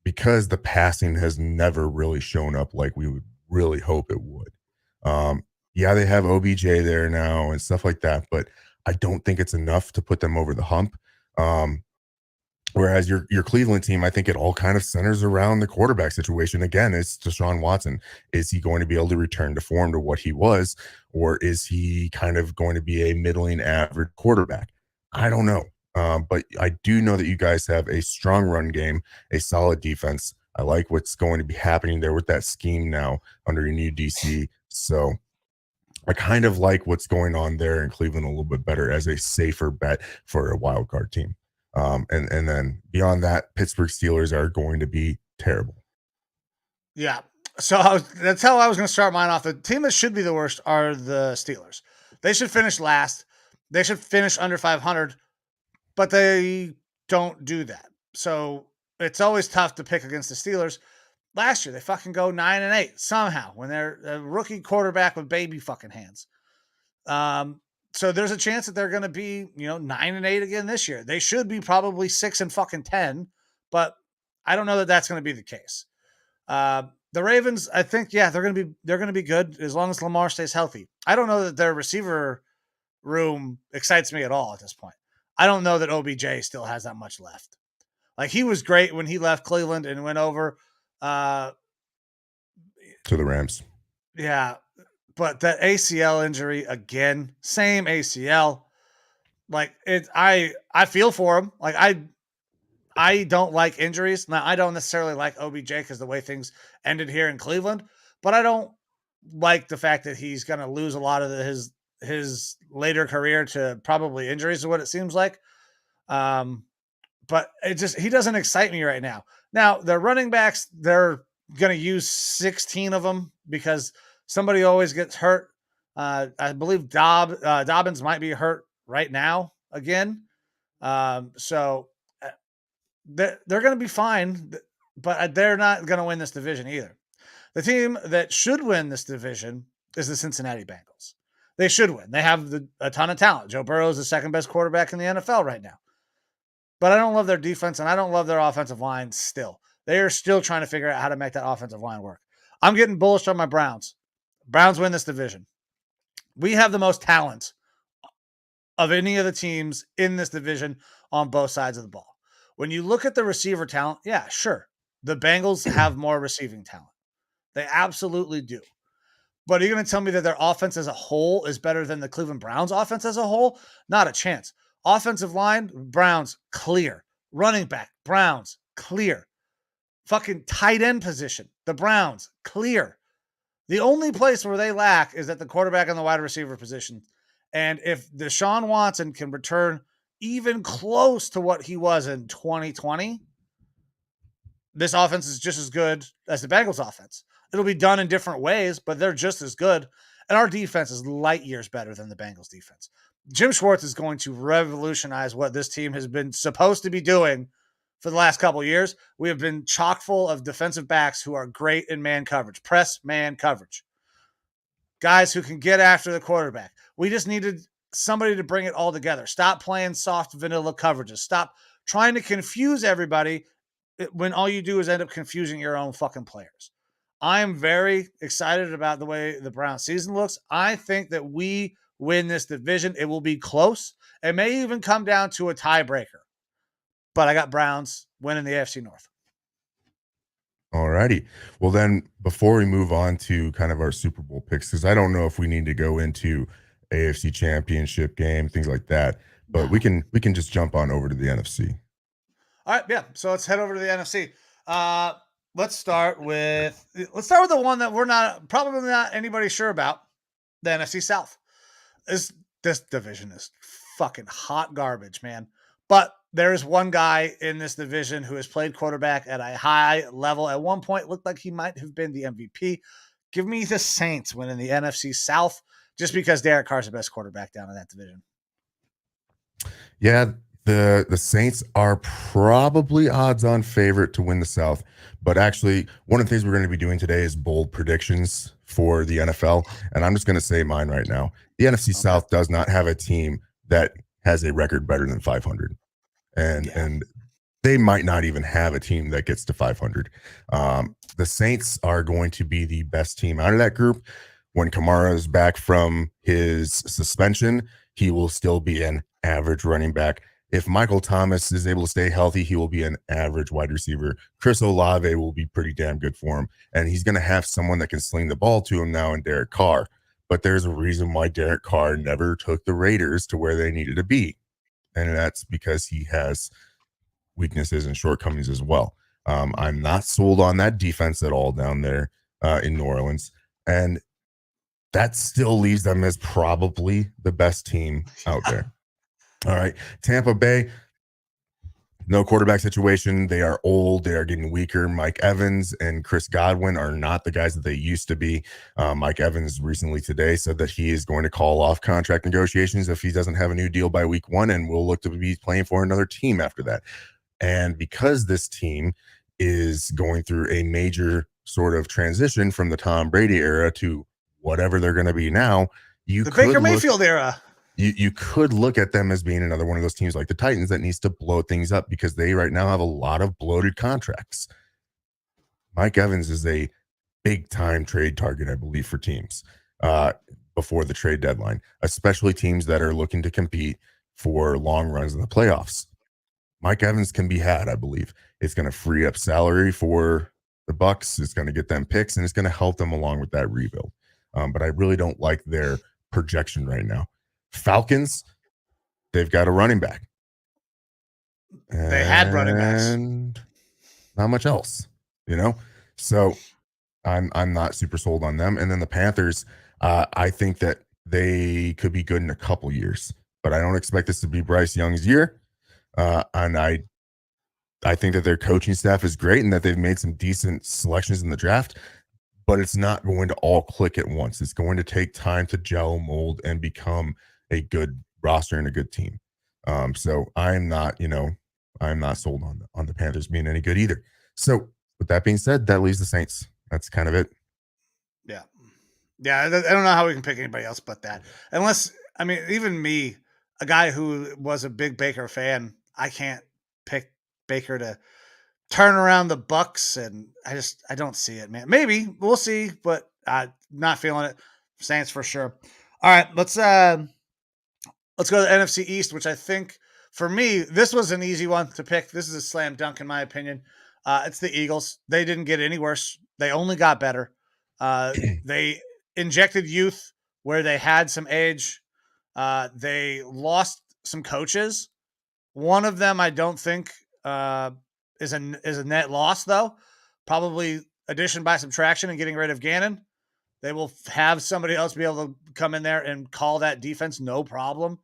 because the passing has never really shown up like we would really hope it would. Yeah, they have OBJ there now and stuff like that, but I don't think it's enough to put them over the hump. Whereas your Cleveland team, I think it all kind of centers around the quarterback situation. Again, it's Deshaun Watson. Is he going to be able to return to form to what he was, or is he kind of going to be a middling average quarterback? I don't know. But I do know that you guys have a strong run game, a solid defense. I like what's going to be happening there with that scheme now under your new DC. So I kind of like what's going on there in Cleveland a little bit better as a safer bet for a wild card team. And then beyond that, Pittsburgh Steelers are going to be terrible. Yeah. So that's how I was going to start mine off. The team that should be the worst are the Steelers. They should finish last. They should finish under 500, but they don't do that. So it's always tough to pick against the Steelers. Last year, they fucking go 9-8 somehow when they're a rookie quarterback with baby fucking hands. So there's a chance that they're going to be, 9-8 again this year. They should be probably 6-10, but I don't know that that's going to be the case. The Ravens, I think, they're going to be good as long as Lamar stays healthy. I don't know that their receiver room excites me at all at this point. I don't know that OBJ still has that much left. Like, he was great when he left Cleveland and went over to the Rams. Yeah. But that ACL injury again, same ACL. Like, I feel for him. Like, I don't like injuries. Now, I don't necessarily like OBJ because the way things ended here in Cleveland, but I don't like the fact that he's going to lose a lot of his later career to probably injuries, is what it seems like. But he doesn't excite me right now. Now, the running backs, they're going to use 16 of them because somebody always gets hurt. I believe Dobbins might be hurt right now again. So they're going to be fine, but they're not going to win this division either. The team that should win this division is the Cincinnati Bengals. They should win. They have a ton of talent. Joe Burrow is the second best quarterback in the NFL right now. But I don't love their defense, and I don't love their offensive line still. They are still trying to figure out how to make that offensive line work. I'm getting bullish on my Browns. Browns win this division. We have the most talent of any of the teams in this division on both sides of the ball. When you look at the receiver talent, yeah, sure. The Bengals have more receiving talent. They absolutely do. But are you going to tell me that their offense as a whole is better than the Cleveland Browns offense as a whole? Not a chance. Offensive line, Browns, clear. Running back, Browns, clear. Fucking tight end position, the Browns, clear. The only place where they lack is at the quarterback and the wide receiver position. And if Deshaun Watson can return even close to what he was in 2020, this offense is just as good as the Bengals offense. It'll be done in different ways, but they're just as good. And our defense is light years better than the Bengals defense. Jim Schwartz is going to revolutionize what this team has been supposed to be doing for the last couple of years. We have been chock full of defensive backs who are great in man coverage, press man coverage. Guys who can get after the quarterback. We just needed somebody to bring it all together. Stop playing soft vanilla coverages. Stop trying to confuse everybody when all you do is end up confusing your own fucking players. I am very excited about the way the Browns season looks. I think that we win this division. It will be close. It may even come down to a tiebreaker. But I got Browns winning the AFC North. All righty. Well, then before we move on to kind of our Super Bowl picks, because I don't know if we need to go into AFC Championship game, things like that, but we can just jump on over to the NFC. All right, yeah. So let's head over to the NFC. Let's start with the one that we're probably not anybody sure about, the NFC South. This division is fucking hot garbage, man. But there is one guy in this division who has played quarterback at a high level. At one point, looked like he might have been the MVP. Give me the Saints winning the NFC South just because Derek Carr's the best quarterback down in that division. Yeah, the Saints are probably odds-on favorite to win the South. But actually, one of the things we're going to be doing today is bold predictions for the NFL. And I'm just going to say mine right now. The NFC South does not have a team that has a record better than 500. And they might not even have a team that gets to 500. The Saints are going to be the best team out of that group. When Kamara is back from his suspension, he will still be an average running back If Michael Thomas is able to stay healthy, he will be an average wide receiver. Chris Olave will be pretty damn good for him. And he's going to have someone that can sling the ball to him now in Derek Carr. But there's a reason why Derek Carr never took the Raiders to where they needed to be. And that's because he has weaknesses and shortcomings as well. I'm not sold on that defense at all down there in New Orleans. And that still leaves them as probably the best team out there. All right. Tampa Bay, no quarterback situation. They are old. They are getting weaker. Mike Evans and Chris Godwin are not the guys that they used to be. Mike Evans recently today said that he is going to call off contract negotiations if he doesn't have a new deal by week 1, and will look to be playing for another team after that. And because this team is going through a major sort of transition from the Tom Brady era to whatever they're going to be now, the Baker Mayfield era. You could look at them as being another one of those teams like the Titans that needs to blow things up, because they right now have a lot of bloated contracts. Mike Evans is a big time trade target, I believe, for teams before the trade deadline, especially teams that are looking to compete for long runs in the playoffs. Mike Evans can be had, I believe. It's going to free up salary for the Bucs. It's going to get them picks, and it's going to help them along with that rebuild. But I really don't like their projection right now. Falcons, they've got a running back. They had running backs. And not much else, So I'm not super sold on them. And then the Panthers, I think that they could be good in a couple years, but I don't expect this to be Bryce Young's year. And I think that their coaching staff is great and that they've made some decent selections in the draft, but it's not going to all click at once. It's going to take time to gel, mold, and become a good roster and a good team. So I'm not sold on the Panthers being any good either. So with that being said, that leaves the Saints. That's kind of it. Yeah. I don't know how we can pick anybody else but that. Unless, even me, a guy who was a big Baker fan, I can't pick Baker to turn around the Bucs, and I don't see it, man. Maybe we'll see, but not feeling it. Saints for sure. All right, let's go to the NFC East, which I think for me, this was an easy one to pick. This is a slam dunk in my opinion. It's the Eagles. They didn't get any worse. They only got better. They injected youth where they had some age. They lost some coaches. One of them, I don't think, is a net loss, though. Probably addition by subtraction and getting rid of Gannon. They will have somebody else be able to come in there and call that defense, no problem.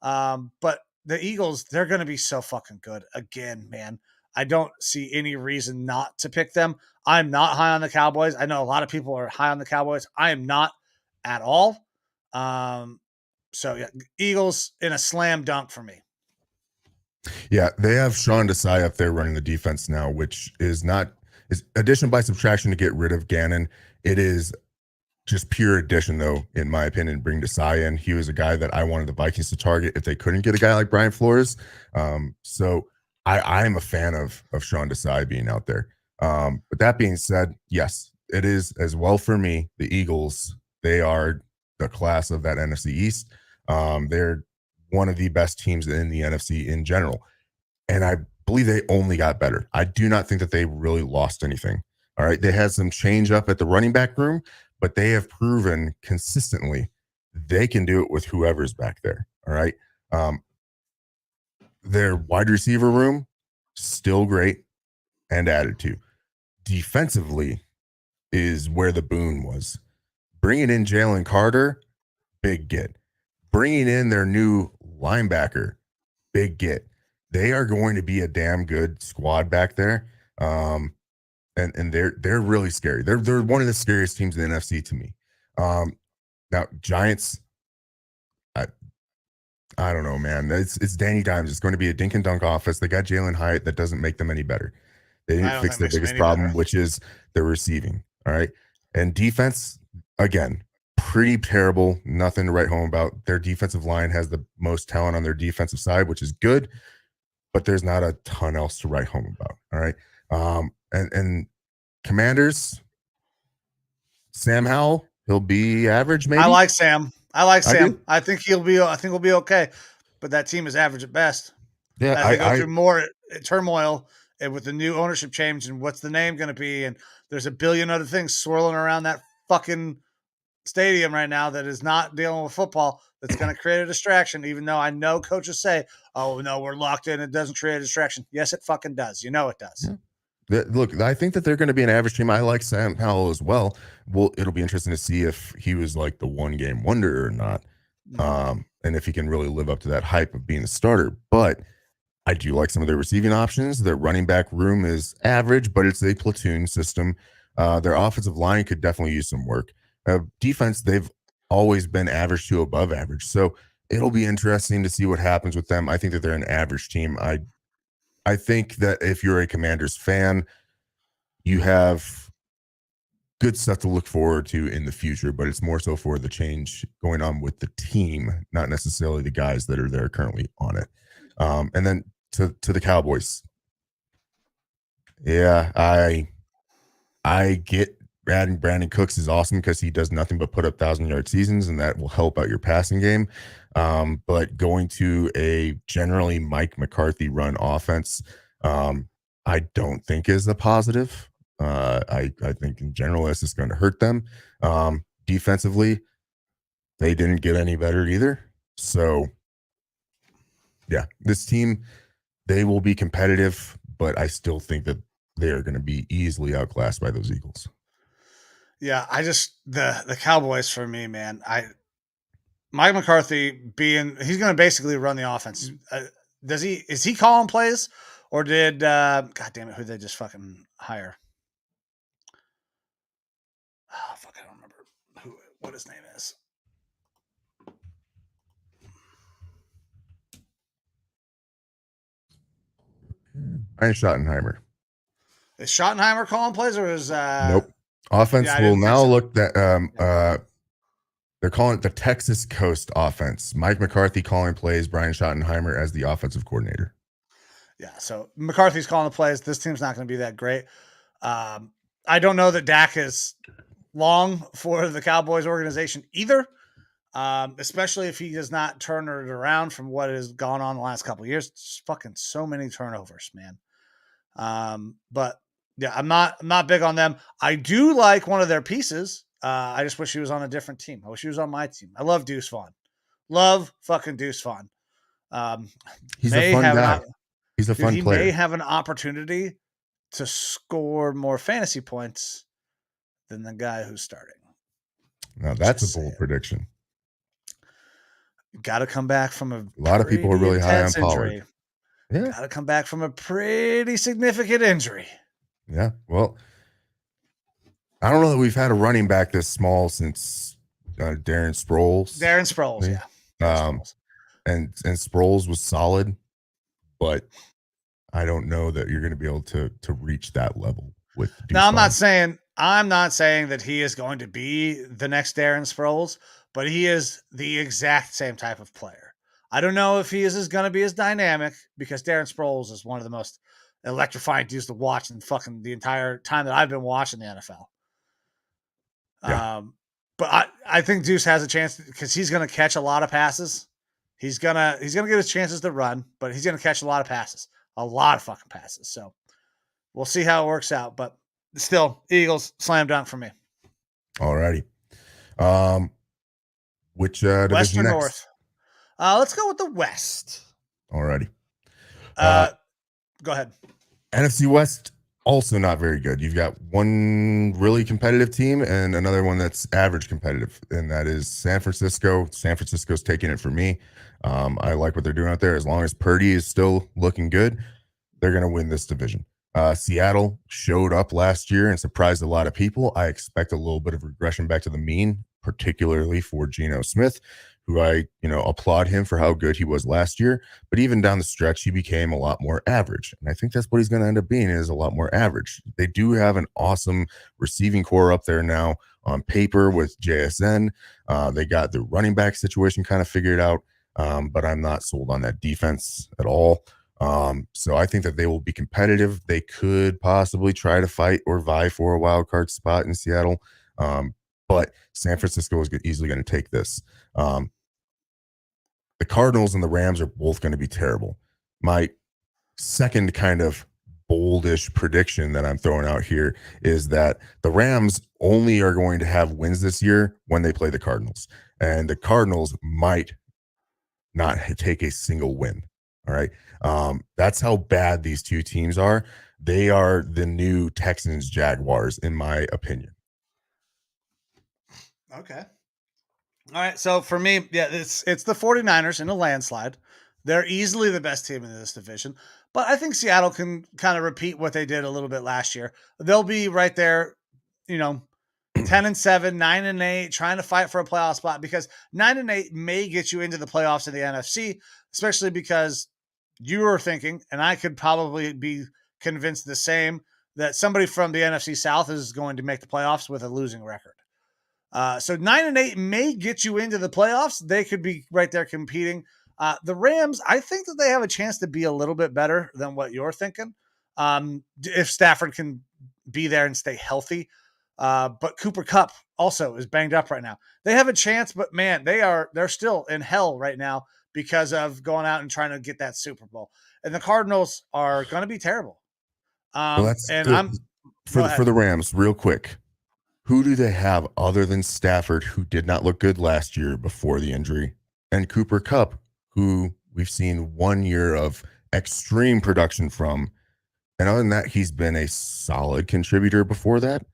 But the Eagles, they're going to be so fucking good again, man. I don't see any reason not to pick them. I'm not high on the Cowboys. I know a lot of people are high on the Cowboys. I am not at all. So yeah, Eagles in a slam dunk for me. Yeah, they have Sean Desai up there running the defense now, which is addition by subtraction to get rid of Gannon. It is just pure addition, though, in my opinion, bring Desai in. He was a guy that I wanted the Vikings to target if they couldn't get a guy like Brian Flores. So I am a fan of Sean Desai being out there. But that being said, yes, it is as well for me. The Eagles, they are the class of that NFC East. They're one of the best teams in the NFC in general. And I believe they only got better. I do not think that they really lost anything. All right. They had some change up at the running back room, but they have proven consistently they can do it with whoever's back there. All right. Their wide receiver room, still great and added to. Defensively is where the boon was. Bringing in Jalen Carter, big get. Bringing in their new linebacker, big get. They are going to be a damn good squad back there. And they're really scary. They're one of the scariest teams in the NFC to me. Now Giants, I don't know, man. It's Danny Dimes. It's going to be a dink and dunk offense. They got Jalen Hyatt. That doesn't make them any better. They didn't fix their biggest problem, which is their receiving. All right. And defense, again, pretty terrible. Nothing to write home about. Their defensive line has the most talent on their defensive side, which is good, but there's not a ton else to write home about. All right. And Commanders, Sam Howell, he'll be average, maybe. I like Sam. I think he'll be okay, but that team is average at best. Yeah, as they go through more turmoil and with the new ownership change and what's the name going to be, and there's a billion other things swirling around that fucking stadium right now that is not dealing with football. That's going to create a distraction. Even though I know coaches say, "Oh no, we're locked in. It doesn't create a distraction." Yes, it fucking does. You know it does. Yeah. Look, I think that they're going to be an average team. I like Sam Howell as well. Well, it'll be interesting to see if he was like the one game wonder or not, and if he can really live up to that hype of being a starter. But I do like some of their receiving options. Their running back room is average, but it's a platoon system. Their offensive line could definitely use some work. Defense, they've always been average to above average. So it'll be interesting to see what happens with them. I think that they're an average team. I think that if you're a Commanders fan, you have good stuff to look forward to in the future, but it's more so for the change going on with the team, not necessarily the guys that are there currently on it. And then to the Cowboys. Yeah, I get adding Brandon Cooks is awesome because he does nothing but put up 1,000-yard seasons, and that will help out your passing game. But going to a generally Mike McCarthy run offense, I don't think is a positive. I think in general it's just going to hurt them. Defensively, they didn't get any better either. So, yeah, this team, they will be competitive, but I still think that they are going to be easily outclassed by those Eagles. Yeah, I just the Cowboys for me, man. Mike McCarthy he's going to basically run the offense. Is he calling plays, or did God damn it, who they just fucking hire? Oh fuck, I don't remember what his name is. Ryan Schottenheimer. Is Schottenheimer calling plays, or is nope? Offense will now look that they're calling it the Texas Coast offense. Mike McCarthy calling plays, Brian Schottenheimer as the offensive coordinator. Yeah, so McCarthy's calling the plays. This team's not going to be that great. I don't know that Dak is long for the Cowboys organization either, especially if he does not turn it around from what has gone on the last couple of years. It's fucking so many turnovers, man. But yeah, I'm not big on them. I do like one of their pieces. I just wish he was on a different team. I wish he was on my team. I love Deuce Vaughn. Love fucking Deuce Vaughn. He's a fun guy. He's a fun player. He may have an opportunity to score more fantasy points than the guy who's starting. Now that's a bold prediction. Got to come back from a lot of people are really high on Pollard. Yeah. Got to come back from a pretty significant injury. Yeah. Well, I don't know that we've had a running back this small since Darren Sproles. Yeah. And Sproles was solid, but I don't know that you're going to be able to reach that level with. Now, I'm not saying that he is going to be the next Darren Sproles, but he is the exact same type of player. I don't know if he is going to be as dynamic, because Darren Sproles is one of the most electrifying dudes to watch in fucking the entire time that I've been watching the NFL. Yeah. But I think Deuce has a chance because he's going to catch a lot of passes. He's gonna get his chances to run, but he's gonna catch a lot of fucking passes. So we'll see how it works out. But still, Eagles slam dunk for me. All righty. Which West or next? North? Let's go with the West. All righty. Go ahead. NFC West, also not very good. You've got one really competitive team and another one that's average competitive, and that is San Francisco. San Francisco's taking it for me. I like what they're doing out there. As long as Purdy is still looking good, they're going to win this division. Seattle showed up last year and surprised a lot of people. I expect a little bit of regression back to the mean, particularly for Geno Smith, who I applaud him for how good he was last year. But even down the stretch, he became a lot more average. And I think that's what he's going to end up being, is a lot more average. They do have an awesome receiving core up there now on paper with JSN. They got the running back situation kind of figured out. But I'm not sold on that defense at all. So I think that they will be competitive. They could possibly try to fight or vie for a wild card spot in Seattle. But San Francisco is easily going to take this. The Cardinals and the Rams are both going to be terrible. My second kind of boldish prediction that I'm throwing out here is that the Rams only are going to have wins this year when they play the Cardinals, and the Cardinals might not take a single win. All right. That's how bad these two teams are. They are the new Texans Jaguars, in my opinion. Okay. All right. So for me, yeah, it's the 49ers in a landslide. They're easily the best team in this division. But I think Seattle can kind of repeat what they did a little bit last year. They'll be right there, 10-7, 9-8, trying to fight for a playoff spot, because 9-8 may get you into the playoffs in the NFC, especially because you were thinking, and I could probably be convinced the same, that somebody from the NFC South is going to make the playoffs with a losing record. So 9-8 may get you into the playoffs. They could be right there competing. The Rams, I think that they have a chance to be a little bit better than what you're thinking. If Stafford can be there and stay healthy. But Cooper Kupp also is banged up right now. They have a chance, but man, they're still in hell right now because of going out and trying to get that Super Bowl. And the Cardinals are going to be terrible. Well, that's and I'm for the Rams, real quick. Who do they have other than Stafford, who did not look good last year before the injury, and Cooper Kupp, who we've seen 1 year of extreme production from, and other than that, he's been a solid contributor before that,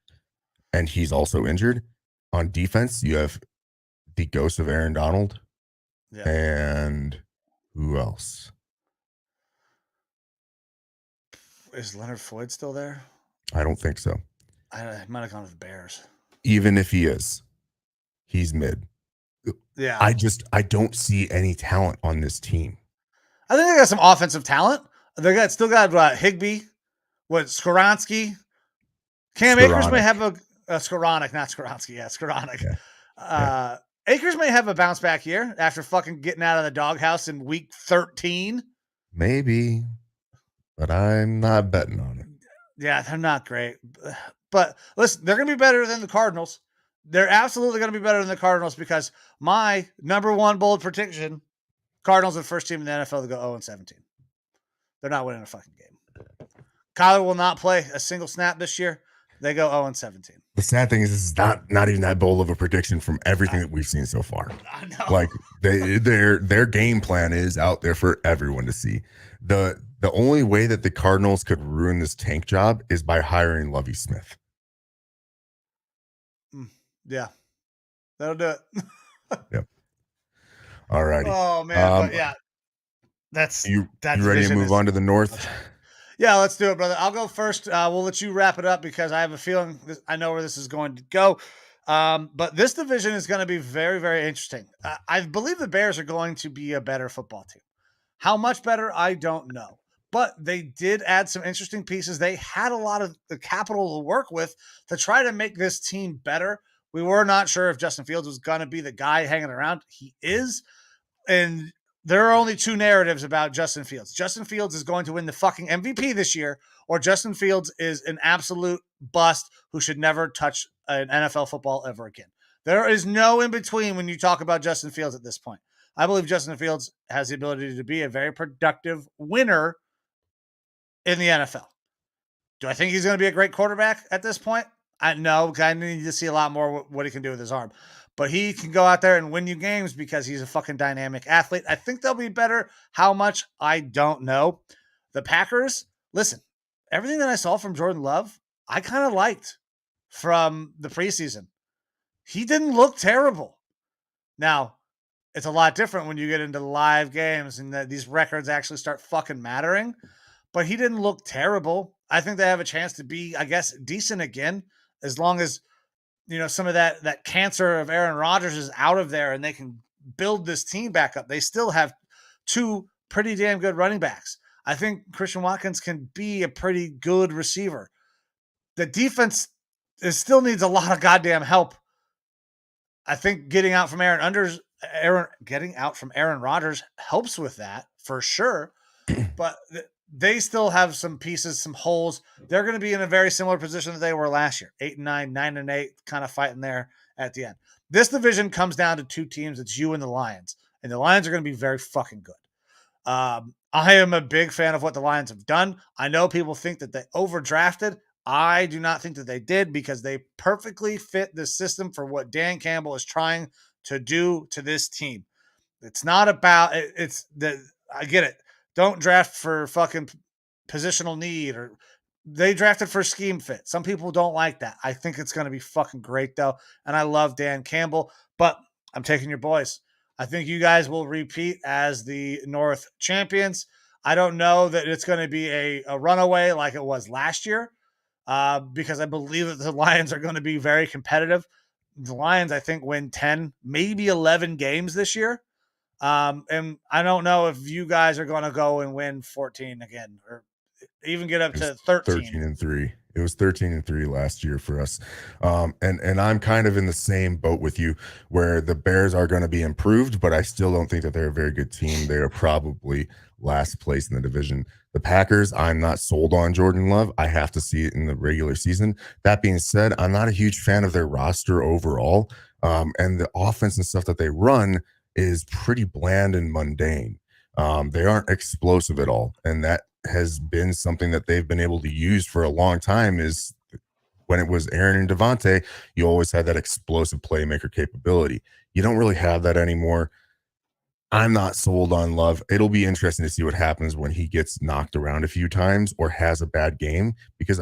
and he's also injured. On defense, you have the ghost of Aaron Donald, and who else? Is Leonard Floyd still there? I don't think so. I might have gone with the Bears. Even if he is, he's mid. Yeah. I don't see any talent on this team. I think they got some offensive talent. They still got Higbee, Skoronski. Cam Akers may have a Skowronek, not Skoronski. Yeah, Skowronek. Yeah. Akers may have a bounce back year after fucking getting out of the doghouse in week 13. Maybe, but I'm not betting on it. Yeah, they're not great. But listen, they're going to be better than the Cardinals. They're absolutely going to be better than the Cardinals, because my number one bold prediction, Cardinals are the first team in the NFL to go 0-17. They're not winning a fucking game. Kyler will not play a single snap this year. They go 0-17. The sad thing is, this is not even that bold of a prediction from everything that we've seen so far. I know. Like their game plan is out there for everyone to see. The only way that the Cardinals could ruin this tank job is by hiring Lovie Smith. Yeah, that'll do it. Yep. All righty. Oh man, but yeah, you ready to move on to the North? Yeah, let's do it, brother. I'll go first. We'll let you wrap it up, because I have a feeling I know where this is going to go. But this division is going to be very, very interesting. I believe the Bears are going to be a better football team. How much better, I don't know. But they did add some interesting pieces. They had a lot of the capital to work with to try to make this team better. We were not sure if Justin Fields was going to be the guy hanging around. He is. And there are only two narratives about Justin Fields. Justin Fields is going to win the fucking MVP this year, or Justin Fields is an absolute bust who should never touch an NFL football ever again. There is no in between when you talk about Justin Fields at this point. I believe Justin Fields has the ability to be a very productive winner in the NFL. Do I think he's going to be a great quarterback at this point? No, I need to see a lot more what he can do with his arm. But he can go out there and win you games because he's a fucking dynamic athlete. I think they'll be better. How much? I don't know. The Packers, listen, everything that I saw from Jordan Love, I kind of liked from the preseason. He didn't look terrible. Now, it's a lot different when you get into live games and that these records actually start fucking mattering. But he didn't look terrible. I think they have a chance to be, I guess, decent again, as long as, some of that cancer of Aaron Rodgers is out of there and they can build this team back up. They still have two pretty damn good running backs. I think Christian Watkins can be a pretty good receiver. The defense still needs a lot of goddamn help. I think getting out from Aaron Rodgers helps with that for sure. But they still have some pieces, some holes. They're going to be in a very similar position that they were last year. 8-9, 9-8, kind of fighting there at the end. This division comes down to two teams. It's you and the Lions. And the Lions are going to be very fucking good. I am a big fan of what the Lions have done. I know people think that they overdrafted. I do not think that they did because they perfectly fit the system for what Dan Campbell is trying to do to this team. It's not about it's the I get it. Don't draft for fucking positional need or they drafted for scheme fit. Some people don't like that. I think it's going to be fucking great though, and I love Dan Campbell, but I'm taking your boys. I think you guys will repeat as the North champions. I don't know that it's going to be a runaway like it was last year, because I believe that the Lions are going to be very competitive. The Lions, I think, win 10, maybe 11 games this year. And I don't know if you guys are going to go and win 14 again or even get up to 13. 13-3. It was 13-3 last year for us. And I'm kind of in the same boat with you where the Bears are going to be improved, but I still don't think that they're a very good team. They are probably last place in the division. The Packers, I'm not sold on Jordan Love. I have to see it in the regular season. That being said, I'm not a huge fan of their roster overall. And the offense and stuff that they run is pretty bland and mundane. They aren't explosive at all. And that has been something that they've been able to use for a long time. Is when it was Aaron and Devontae, you always had that explosive playmaker capability. You don't really have that anymore. I'm not sold on Love. It'll be interesting to see what happens when he gets knocked around a few times or has a bad game, because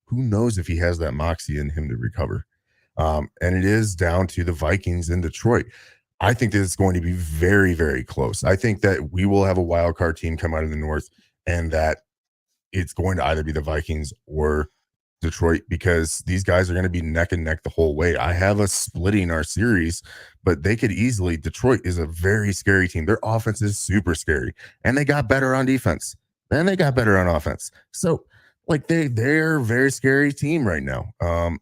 who knows if he has that moxie in him to recover. And it is down to the Vikings in Detroit. I think that it's going to be very, very close. I think that we will have a wild card team come out of the North, and that it's going to either be the Vikings or Detroit, because these guys are going to be neck and neck the whole way. I have us splitting our series, but they could easily. Detroit is a very scary team. Their offense is super scary, and they got better on defense. Then they got better on offense. So, like they're a very scary team right now.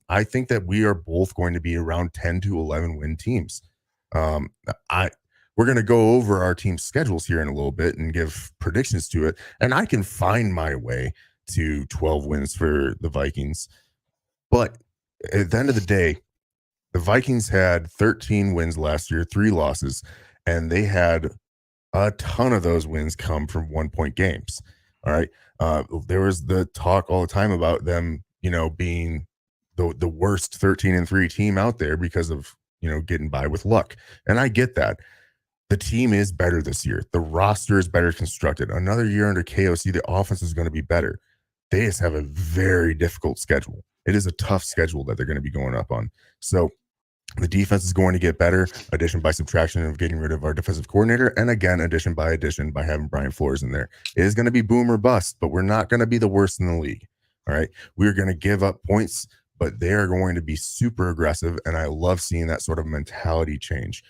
I think that we are both going to be around 10 to 11 win teams. We're going to go over our team schedules here in a little bit and give predictions to it. And I can find my way to 12 wins for the Vikings. But at the end of the day, the Vikings had 13 wins last year, 3 losses, and they had a ton of those wins come from 1-point games. All right. There was the talk all the time about them, being the worst 13-3 team out there because of, getting by with luck. And I get that. The team is better this year. The roster is better constructed. Another year under KOC, the offense is going to be better. They just have a very difficult schedule. It is a tough schedule that they're going to be going up on. So the defense is going to get better, addition by subtraction of getting rid of our defensive coordinator, and again, addition by having Brian Flores in there. It is going to be boom or bust, but we're not going to be the worst in the league. All right. We're going to give up points, but they are going to be super aggressive, and I love seeing that sort of mentality change.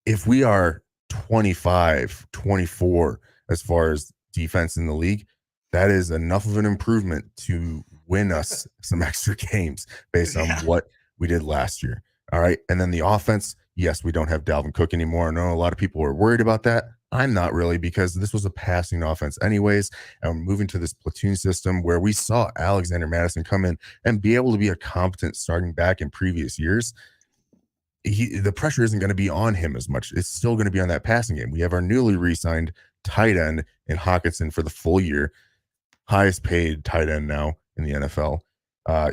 If we are 25, 24 as far as defense in the league, that is enough of an improvement to win us some extra games based on what we did last year. All right. And then the offense, yes, we don't have Dalvin Cook anymore. I know a lot of people are worried about that. I'm not really, because this was a passing offense anyways. And we're moving to this platoon system where we saw Alexander Madison come in and be able to be a competent starting back in previous years. The pressure isn't going to be on him as much. It's still going to be on that passing game. We have our newly re-signed tight end in Hawkinson for the full year, highest paid tight end now in the NFL.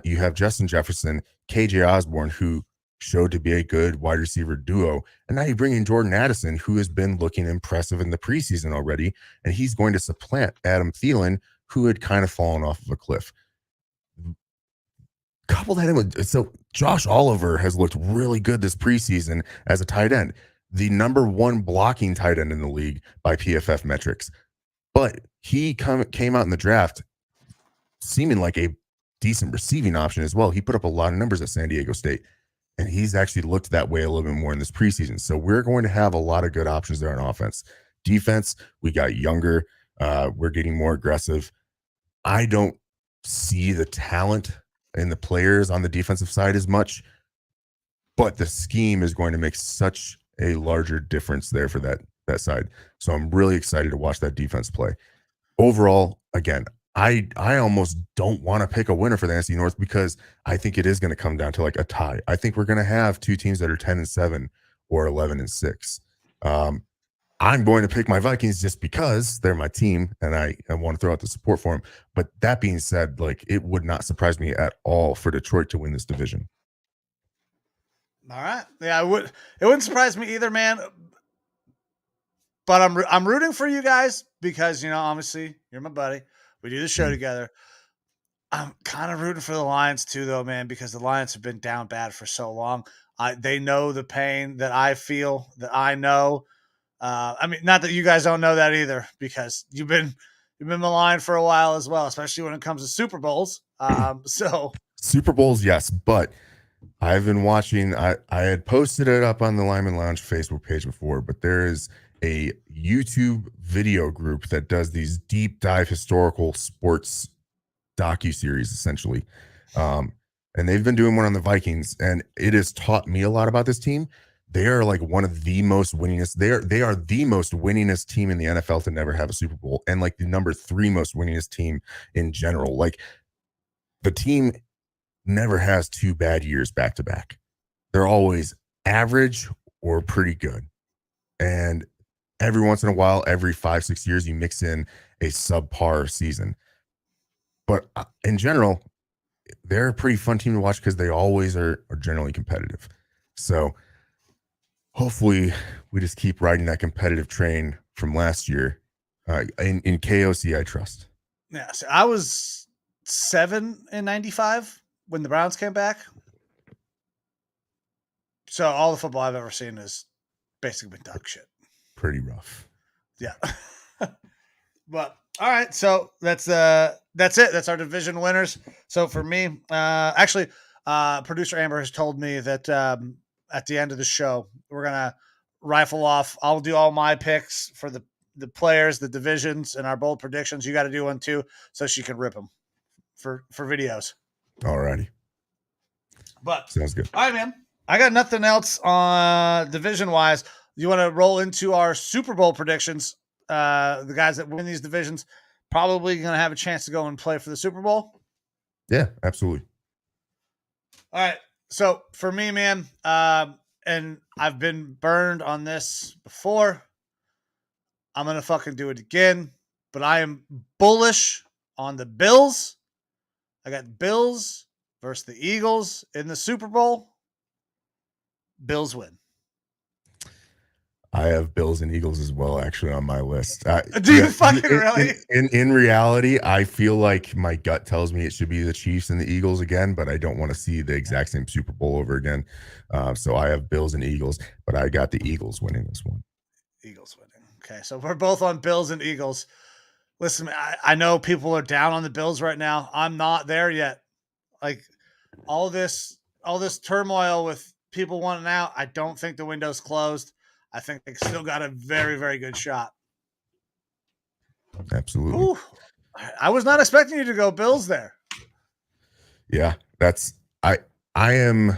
You have Justin Jefferson, KJ Osborne, who showed to be a good wide receiver duo. And now you bring in Jordan Addison, who has been looking impressive in the preseason already. And he's going to supplant Adam Thielen, who had kind of fallen off of a cliff. Couple that in with, so Josh Oliver has looked really good this preseason as a tight end, the number 1 blocking tight end in the league by PFF metrics. But he came out in the draft seeming like a decent receiving option as well. He put up a lot of numbers at San Diego State, and he's actually looked that way a little bit more in this preseason. So we're going to have a lot of good options there on offense. Defense, we got younger. We're getting more aggressive. I don't see the talent in the players on the defensive side as much, but the scheme is going to make such a larger difference there for that side. So I'm really excited to watch that defense play. Overall, again, I almost don't want to pick a winner for the NFC North, because I think it is going to come down to like a tie. I think we're going to have 2 teams that are 10-7 or 11-6. I'm going to pick my Vikings just because they're my team and I want to throw out the support for them. But that being said, like, it would not surprise me at all for Detroit to win this division. All right. Yeah, it wouldn't surprise me either, man. But I'm rooting for you guys because, obviously you're my buddy. We do the show together. I'm kind of rooting for the Lions too, though, man, because the Lions have been down bad for so long. They know the pain that I feel, that I know. I mean, not that you guys don't know that either, because you've been maligned for a while as well, especially when it comes to Super Bowls. So Super Bowls, yes, but I've been watching. I had posted it up on the Lineman Lounge Facebook page before, but there is a YouTube video group that does these deep dive historical sports docu-series essentially, and they've been doing one on the Vikings, and it has taught me a lot about this team. They are like one of the most winningest. They are the most winningest team in the NFL to never have a Super Bowl, and like the number 3 most winningest team in general. Like, the team never has 2 bad years back to back. They're always average or pretty good, and every once in a while, every 5-6 years, you mix in a subpar season. But in general, they're a pretty fun team to watch because they always are generally competitive. So hopefully we just keep riding that competitive train from last year. In KOC, I trust. yeah, so I was 7 in 95 when the Browns came back. So all the football I've ever seen has basically been dog shit. Pretty rough. Yeah. But all right, so that's it. That's our division winners. So for me, actually, producer Amber has told me that at the end of the show, we're gonna rifle off. I'll do all my picks for the players, the divisions, and our bold predictions. You got to do one too, so she can rip them for videos. Alrighty. But Sounds good. All right, man. I got nothing else on division wise. You want to roll into our Super Bowl predictions? The guys that win these divisions probably going to have a chance to go and play for the Super Bowl. Yeah, absolutely. All right. So for me, man, and I've been burned on this before. I'm going to fucking do it again, but I am bullish on the Bills. I got Bills versus the Eagles in the Super Bowl. Bills win. I have Bills and Eagles as well, actually, on my list. Do you fucking really? In reality, I feel like my gut tells me it should be the Chiefs and the Eagles again, but I don't want to see the exact same Super Bowl over again. So I have Bills and Eagles, but I got the Eagles winning this one. Eagles winning. Okay, so we're both on Bills and Eagles. Listen, I know people are down on the Bills right now. I'm not there yet. Like all this turmoil with people wanting out, I don't think the window's closed. I think they still got a very, very good shot. Absolutely. Ooh, I was not expecting you to go Bills there. Yeah, I am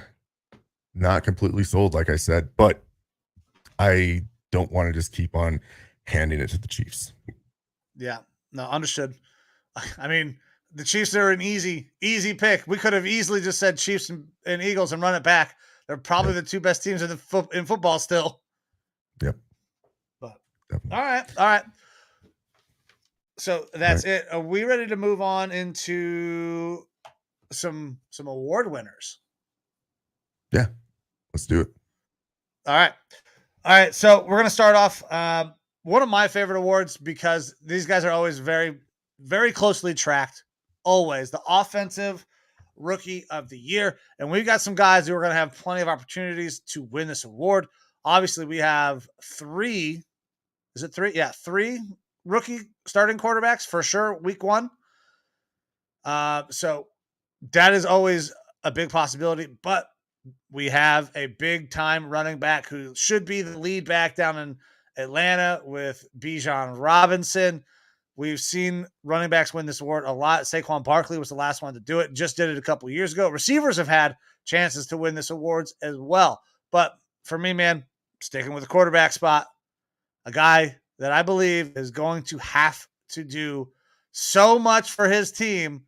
not completely sold, like I said, but I don't want to just keep on handing it to the Chiefs. Yeah, no, understood. I mean, the Chiefs are an easy pick. We could have easily just said Chiefs and Eagles and run it back. They're probably the 2 best teams in football still. Yep. But all right. So that's it. Are we ready to move on into some award winners? Yeah, let's do it. All right. So we're gonna start off. One of my favorite awards because these guys are always very, very closely tracked. Always the offensive rookie of the year, and we've got some guys who are going to have plenty of opportunities to win this award. Obviously, we have 3. Is it 3? Yeah, 3 rookie starting quarterbacks for sure. Week 1. So that is always a big possibility, but we have a big time running back who should be the lead back down in Atlanta with Bijan Robinson. We've seen running backs win this award a lot. Saquon Barkley was the last one to do it. Just did it a couple years ago. Receivers have had chances to win this awards as well. But for me, man, sticking with the quarterback spot, a guy that I believe is going to have to do so much for his team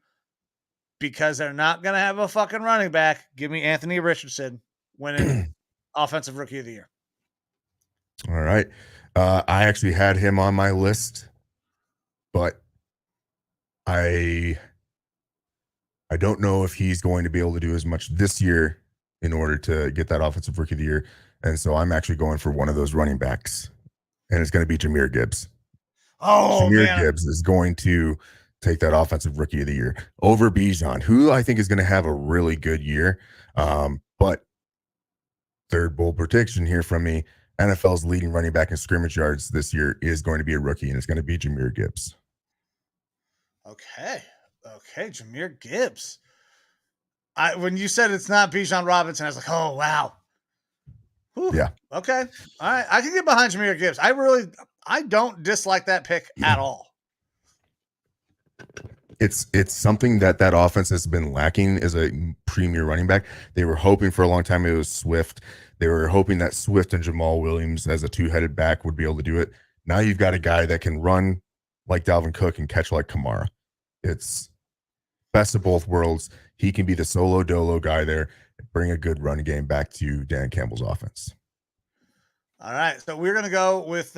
because they're not going to have a fucking running back. Give me Anthony Richardson winning Offensive Rookie of the Year. All right. I actually had him on my list, but I don't know if he's going to be able to do as much this year in order to get that offensive rookie of the year. And so I'm actually going for one of those running backs, and it's going to be Jahmyr Gibbs. Oh Jahmyr man, Gibbs is going to take that offensive rookie of the year over Bijan, who I think is going to have a really good year. But third bold prediction here from me, NFL's leading running back in scrimmage yards this year is going to be a rookie, and it's going to be Jahmyr Gibbs. okay, Jahmyr Gibbs. When you said it's not Bijan Robinson, I was like, oh wow. Whew. Yeah. Okay. All right. I can get behind Jahmyr Gibbs. I don't dislike that pick at all. It's something that offense has been lacking as a premier running back. They were hoping for a long time it was Swift. They were hoping that Swift and Jamal Williams as a two-headed back would be able to do it. Now you've got a guy that can run like Dalvin Cook and catch like Kamara. It's best of both worlds. He can be the solo dolo guy there and bring a good run game back to Dan Campbell's offense. All right. So we're going to go with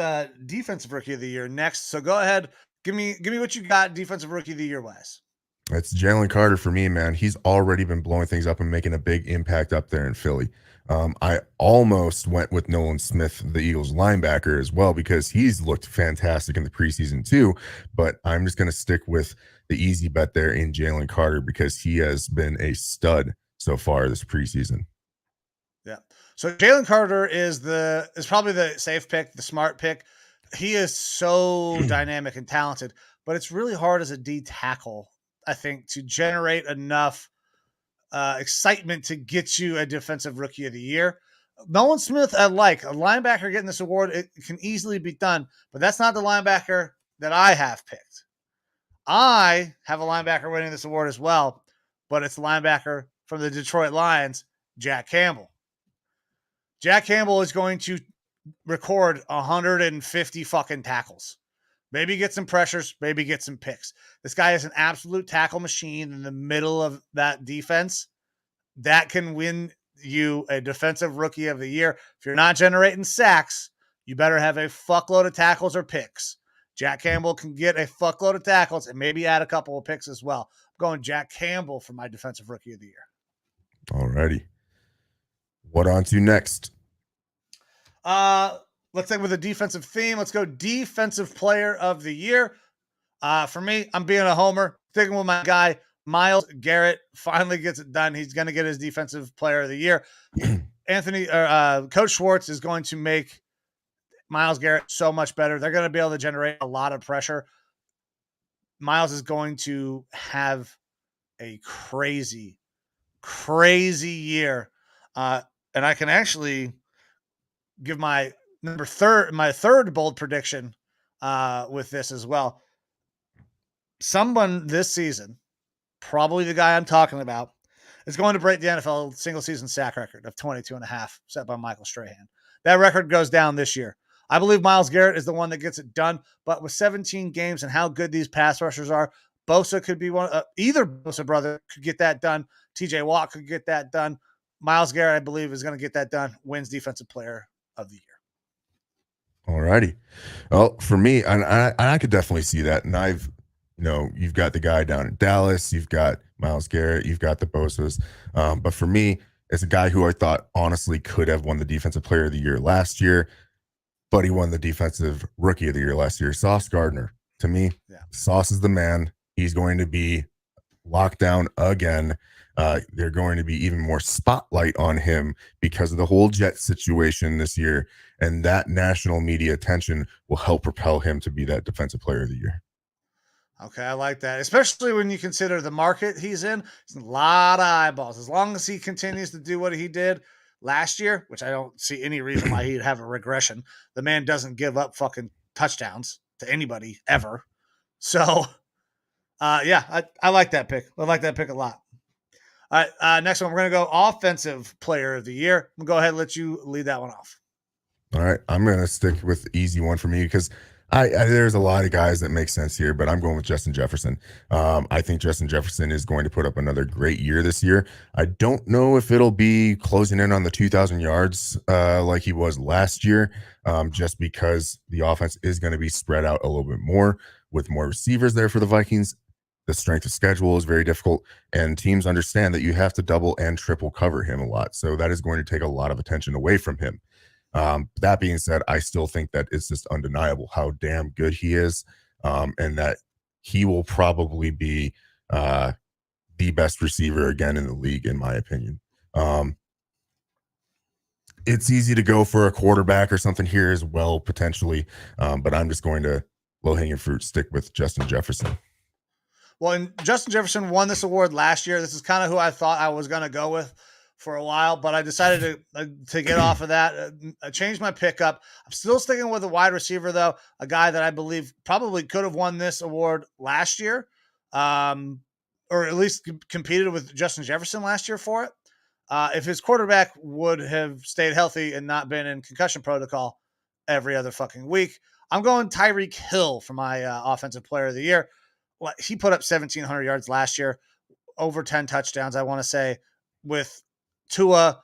defensive rookie of the year next. So go ahead. Give me what you got defensive rookie of the year wise. It's Jalen Carter for me, man. He's already been blowing things up and making a big impact up there in Philly. I almost went with Nolan Smith, the Eagles linebacker, as well, because he's looked fantastic in the preseason too. But I'm just going to stick with the easy bet there in Jalen Carter because he has been a stud so far this preseason. Yeah. So Jalen Carter is probably the safe pick, the smart pick. He is so dynamic and talented, but it's really hard as a D tackle, I think, to generate enough excitement to get you a defensive rookie of the year. Nolan Smith, I like. A linebacker getting this award, it can easily be done, but that's not the linebacker that I have picked. I have a linebacker winning this award as well, but it's the linebacker from the Detroit Lions, Jack Campbell. Jack Campbell is going to record 150 fucking tackles. Maybe get some pressures, maybe get some picks. This guy is an absolute tackle machine in the middle of that defense. That can win you a defensive rookie of the year. If you're not generating sacks, you better have a fuckload of tackles or picks. Jack Campbell can get a fuckload of tackles and maybe add a couple of picks as well. I'm going Jack Campbell for my defensive rookie of the year. All righty. What on to next? Let's say with a defensive theme, let's go defensive player of the year. For me, I'm being a homer, sticking with my guy, Myles Garrett. Finally gets it done. He's going to get his defensive player of the year. Coach Schwartz is going to make Myles Garrett so much better. They're going to be able to generate a lot of pressure. Myles is going to have a crazy year. And I can actually give my third bold prediction with this as well. Someone this season, probably the guy I'm talking about, is going to break the NFL single season sack record of 22.5 set by Michael Strahan. That record goes down this year. I believe Myles Garrett is the one that gets it done, but with 17 games and how good these pass rushers are, Bosa could be one. Either Bosa brother could get that done. TJ Watt could get that done. Myles Garrett, I believe, is going to get that done. Wins defensive player of the year. All righty. Well, for me, and I could definitely see that. And you've got the guy down in Dallas, you've got Myles Garrett, you've got the Bosas. But for me, it's a guy who I thought honestly could have won the defensive player of the year last year, but he won the defensive rookie of the year last year. Sauce Gardner. To me, Sauce is the man. He's going to be locked down again. They're going to be even more spotlight on him because of the whole Jet situation this year, and that national media attention will help propel him to be that defensive player of the year. Okay, I like that, especially when you consider the market he's in. It's a lot of eyeballs. As long as he continues to do what he did last year, which I don't see any reason why he'd have a regression. The man doesn't give up fucking touchdowns to anybody ever. So, I like that pick. I like that pick a lot. All right, next one, we're going to go offensive player of the year. I'm going to go ahead and let you lead that one off. All right, I'm going to stick with the easy one for me because There's a lot of guys that make sense here, but I'm going with Justin Jefferson. I think Justin Jefferson is going to put up another great year this year. I don't know if it'll be closing in on the 2,000 yards like he was last year, just because the offense is going to be spread out a little bit more with more receivers there for the Vikings. The strength of schedule is very difficult, and teams understand that you have to double and triple cover him a lot. So that is going to take a lot of attention away from him. That being said, I still think that it's just undeniable how damn good he is, and that he will probably be the best receiver again in the league, in my opinion. It's easy to go for a quarterback or something here as well, potentially, but I'm just going to low-hanging fruit stick with Justin Jefferson. Well, and Justin Jefferson won this award last year. This is kind of who I thought I was going to go with for a while, but I decided to get off of that. I changed my pickup. I'm still sticking with a wide receiver, though, a guy that I believe probably could have won this award last year, or at least competed with Justin Jefferson last year for it. If his quarterback would have stayed healthy and not been in concussion protocol every other fucking week, I'm going Tyreek Hill for my offensive player of the year. Well, he put up 1,700 yards last year, over 10 touchdowns, I want to say, with Tua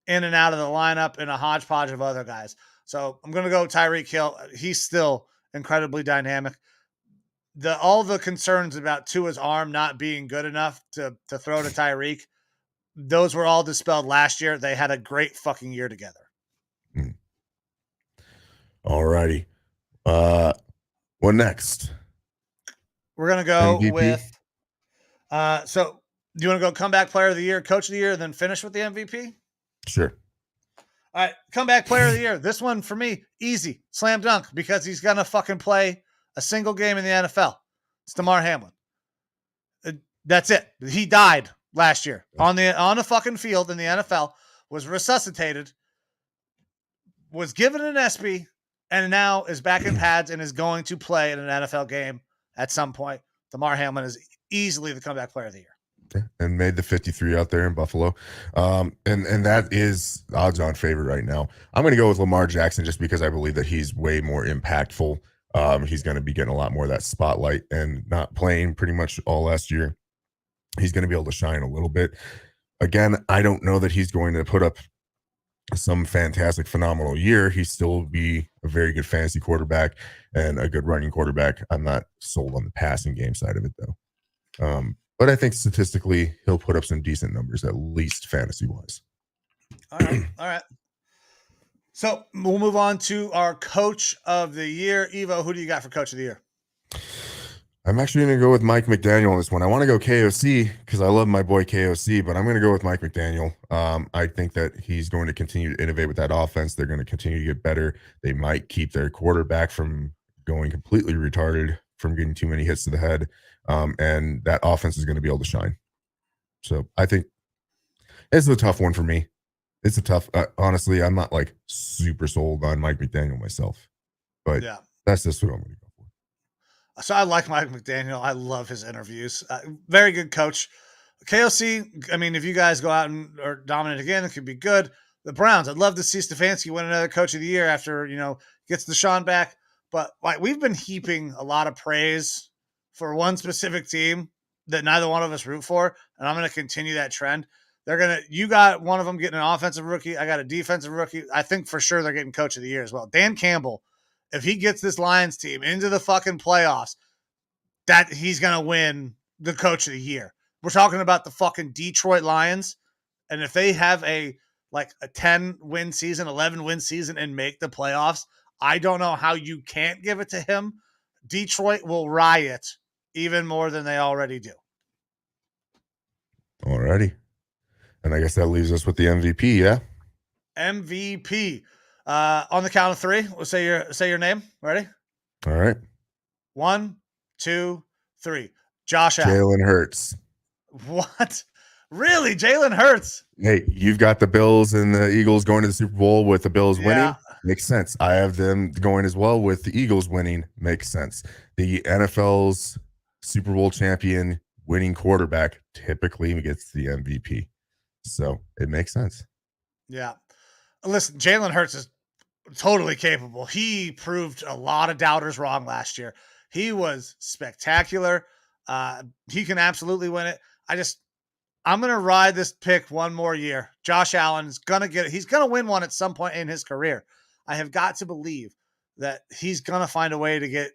in and out of the lineup and a hodgepodge of other guys. So I'm going to go Tyreek Hill. He's still incredibly dynamic. All the concerns about Tua's arm not being good enough to throw to Tyreek, those were all dispelled last year. They had a great fucking year together. All righty. What next? We're going to go MVP? with so do you want to go comeback player of the year, coach of the year, then finish with the MVP? Sure. All right, comeback player of the year. This one for me, easy, slam dunk, because he's going to fucking play a single game in the NFL. It's Damar Hamlin. That's it. He died last year on a fucking field in the NFL, was resuscitated, was given an SB, and now is back in pads and is going to play in an NFL game at some point. Damar Hamlin is easily the comeback player of the year. And made the 53 out there in Buffalo. And that is odds-on favorite right now. I'm going to go with Lamar Jackson just because I believe that he's way more impactful. He's going to be getting a lot more of that spotlight and not playing pretty much all last year. He's going to be able to shine a little bit. Again, I don't know that he's going to put up some fantastic, phenomenal year. He still will be a very good fantasy quarterback and a good running quarterback. I'm not sold on the passing game side of it, though. But I think statistically, he'll put up some decent numbers, at least fantasy-wise. All right. So we'll move on to our coach of the year. Evo, who do you got for coach of the year? I'm actually going to go with Mike McDaniel on this one. I want to go KOC because I love my boy KOC, but I'm going to go with Mike McDaniel. I think that he's going to continue to innovate with that offense. They're going to continue to get better. They might keep their quarterback from going completely retarded, from getting too many hits to the head. And that offense is going to be able to shine. So I think it's a tough one for me. It's a tough, honestly, I'm not like super sold on Mike McDaniel myself, but yeah, that's just what I'm going to go for. So I like Mike McDaniel. I love his interviews. Very good coach. KOC, I mean, if you guys go out and are dominant again, it could be good. The Browns, I'd love to see Stefanski win another coach of the year after, gets Deshaun back. But like, we've been heaping a lot of praise for one specific team that neither one of us root for, and I'm going to continue that trend. You got one of them getting an offensive rookie. I got a defensive rookie. I think for sure they're getting coach of the year as well. Dan Campbell, if he gets this Lions team into the fucking playoffs, that he's going to win the coach of the year. We're talking about the fucking Detroit Lions, and if they have a 10-win season, 11-win season, and make the playoffs, I don't know how you can't give it to him. Detroit will riot even more than they already do. Alrighty. And I guess that leaves us with the MVP, yeah? MVP. On the count of three, we'll say your name. Ready? All right. 1, 2, 3. Josh Allen. Jalen Hurts. What? Really? Jalen Hurts? Hey, you've got the Bills and the Eagles going to the Super Bowl with the Bills winning. Makes sense. I have them going as well with the Eagles winning. Makes sense. The NFL's Super Bowl champion winning quarterback typically gets the MVP. So it makes sense. Yeah. Listen, Jalen Hurts is totally capable. He proved a lot of doubters wrong last year. He was spectacular. He can absolutely win it. I'm going to ride this pick one more year. Josh Allen is going to he's going to win one at some point in his career. I have got to believe that he's going to find a way to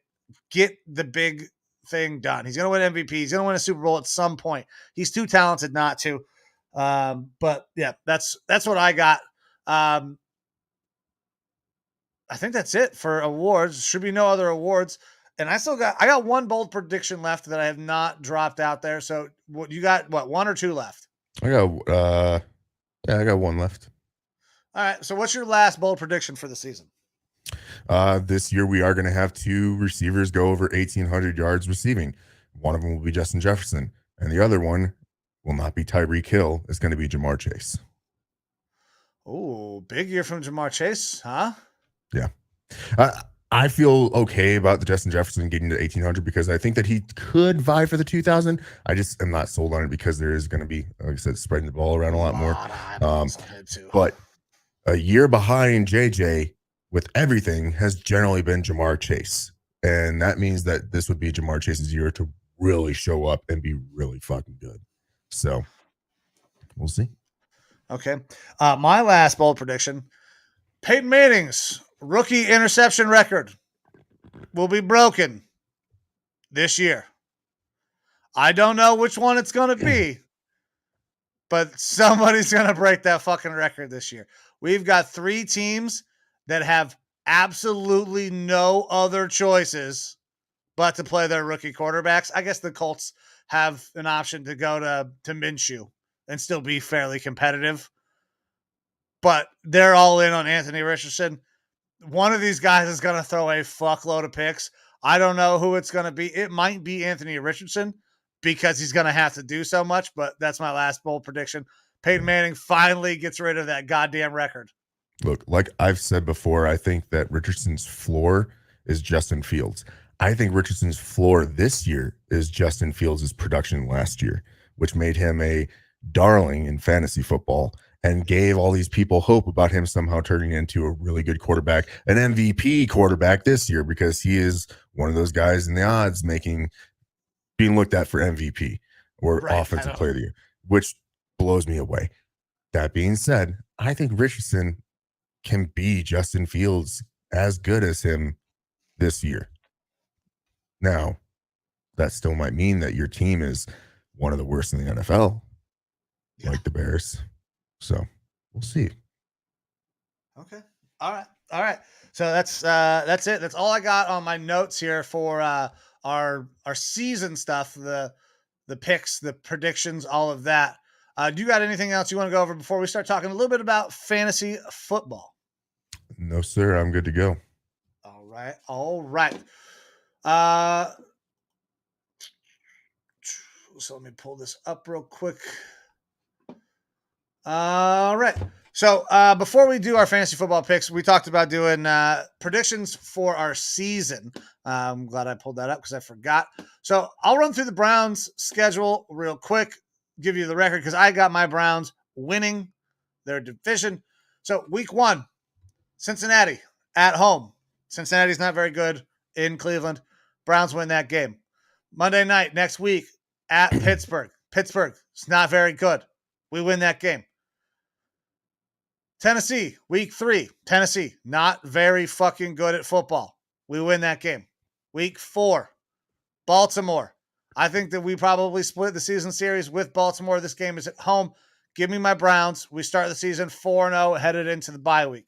get the big thing done. He's going to win MVP. He's going to win a Super Bowl at some point. He's too talented not to. But yeah, that's what I got. I think that's it for awards. Should be no other awards. And I got one bold prediction left that I have not dropped out there. So what you got? What, one or two left? I got one left. All right. So what's your last bold prediction for the season? This year we are going to have two receivers go over 1,800 yards receiving. One of them will be Justin Jefferson, and the other one will not be Tyreek Hill. It's going to be Jamar Chase. Oh, big year from Jamar Chase, huh? Yeah. I feel okay about the Justin Jefferson getting to 1,800 because I think that he could vie for the 2,000. I just am not sold on it because there is going to be, like I said, spreading the ball around a lot more. But a year behind JJ with everything has generally been Jamar Chase. And that means that this would be Jamar Chase's year to really show up and be really fucking good. So we'll see. Okay. My last bold prediction, Peyton Manning's rookie interception record will be broken this year. I don't know which one it's going to be, but somebody's going to break that fucking record this year. We've got 3 teams that have absolutely no other choices but to play their rookie quarterbacks. I guess the Colts have an option to go to Minshew and still be fairly competitive, but they're all in on Anthony Richardson. One of these guys is going to throw a fuckload of picks. I don't know who it's going to be. It might be Anthony Richardson because he's going to have to do so much, but that's my last bold prediction. Peyton Manning finally gets rid of that goddamn record. Look, like I've said before, I think that Richardson's floor is Justin Fields. I think Richardson's floor this year is Justin Fields' production last year, which made him a darling in fantasy football and gave all these people hope about him somehow turning into a really good quarterback, an MVP quarterback this year, because he is one of those guys in the odds being looked at for MVP or offensive player of the year, which blows me away. That being said, I think Richardson can be Justin Fields as good as him this year. Now, that still might mean that your team is one of the worst in the NFL, like the Bears. So we'll see. Okay. All right. So that's it. That's all I got on my notes here for our season stuff, the picks, the predictions, all of that. Do you got anything else you want to go over before we start talking a little bit about fantasy football? No, sir. I'm good to go. All right. So let me pull this up real quick. All right. So before we do our fantasy football picks, we talked about doing predictions for our season. I'm glad I pulled that up because I forgot. So I'll run through the Browns schedule real quick, give you the record because I got my Browns winning their division. So week 1, Cincinnati at home. Cincinnati's not very good in Cleveland. Browns win that game. Monday night next week at Pittsburgh. Pittsburgh is not very good. We win that game. Tennessee, week 3. Tennessee, not very fucking good at football. We win that game. Week 4, Baltimore. I think that we probably split the season series with Baltimore. This game is at home. Give me my Browns. We start the season 4-0, headed into the bye week.